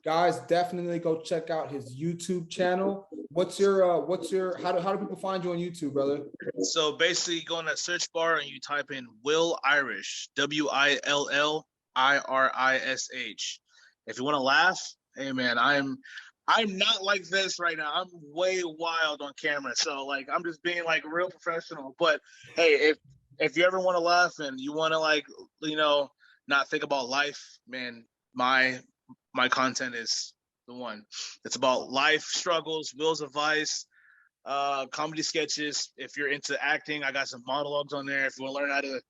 guys, definitely go check out his YouTube channel. How do people find you on YouTube, brother? So basically, you go in that search bar and you type in Will Irish, WILLIRISH. If you want to laugh, hey man, I'm not like this right now. I'm way wild on camera, so like I'm just being like real professional. But hey, if you ever want to laugh and you want to like not think about life, man, my content is the one. It's about life struggles, Will's advice, comedy sketches. If you're into acting, I got some monologues on there. If you want to learn how to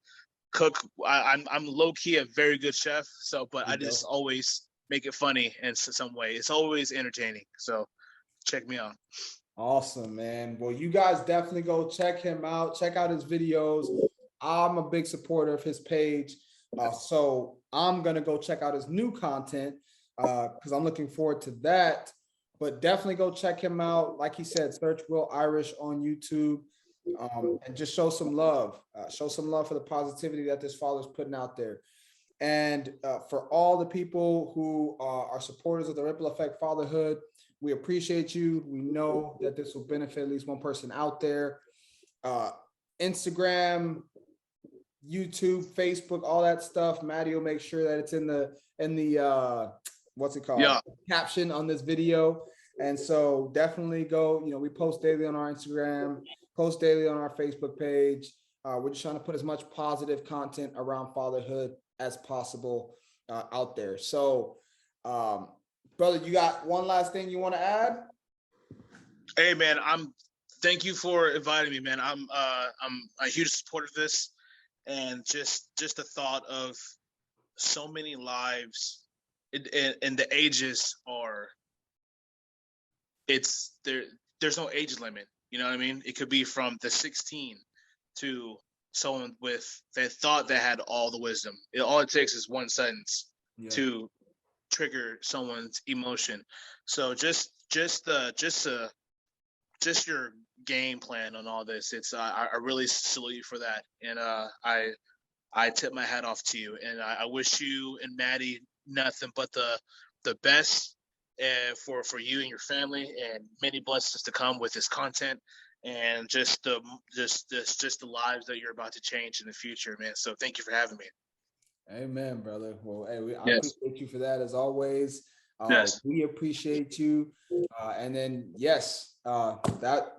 cook, I'm low key a very good chef. So, but I just always make it funny in some way. It's always entertaining. So, check me out. Awesome, man. Well, you guys definitely go check him out. Check out his videos. I'm a big supporter of his page. So I'm going to go check out his new content because I'm looking forward to that. But definitely go check him out. Like he said, search Will Irish on YouTube and just show some love. Show some love for the positivity that this father's putting out there. And for all the people who are supporters of the Ripple Effect Fatherhood, we appreciate you. We know that this will benefit at least one person out there. Instagram, YouTube, Facebook, all that stuff. Maddie will make sure that it's in the what's it called? Yeah. Caption on this video. And so definitely go, we post daily on our Instagram, post daily on our Facebook page. We're just trying to put as much positive content around fatherhood as possible out there. So, brother, you got one last thing you want to add? Hey, man, thank you for inviting me, man. I'm a huge supporter of this, and just the thought of so many lives, and the ages are. It's there. There's no age limit. You know what I mean? It could be from the 16 to someone with that thought that had all the wisdom. All it takes is one sentence to trigger someone's emotion. So just your game plan on all this. It's I really salute you for that, and I tip my hat off to you, and I wish you and Maddie nothing but the best for you and your family, and many blessings to come with this content, and just the lives that you're about to change in the future, man. So thank you for having me. Amen, brother. Well, hey, I appreciate you for that as always. We appreciate you, and then that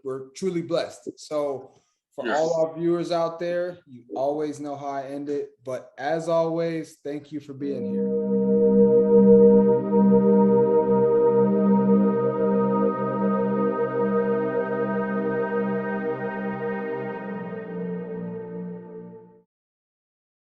we're truly blessed. So for all our viewers out there, you always know how I end it, but as always, thank you for being here.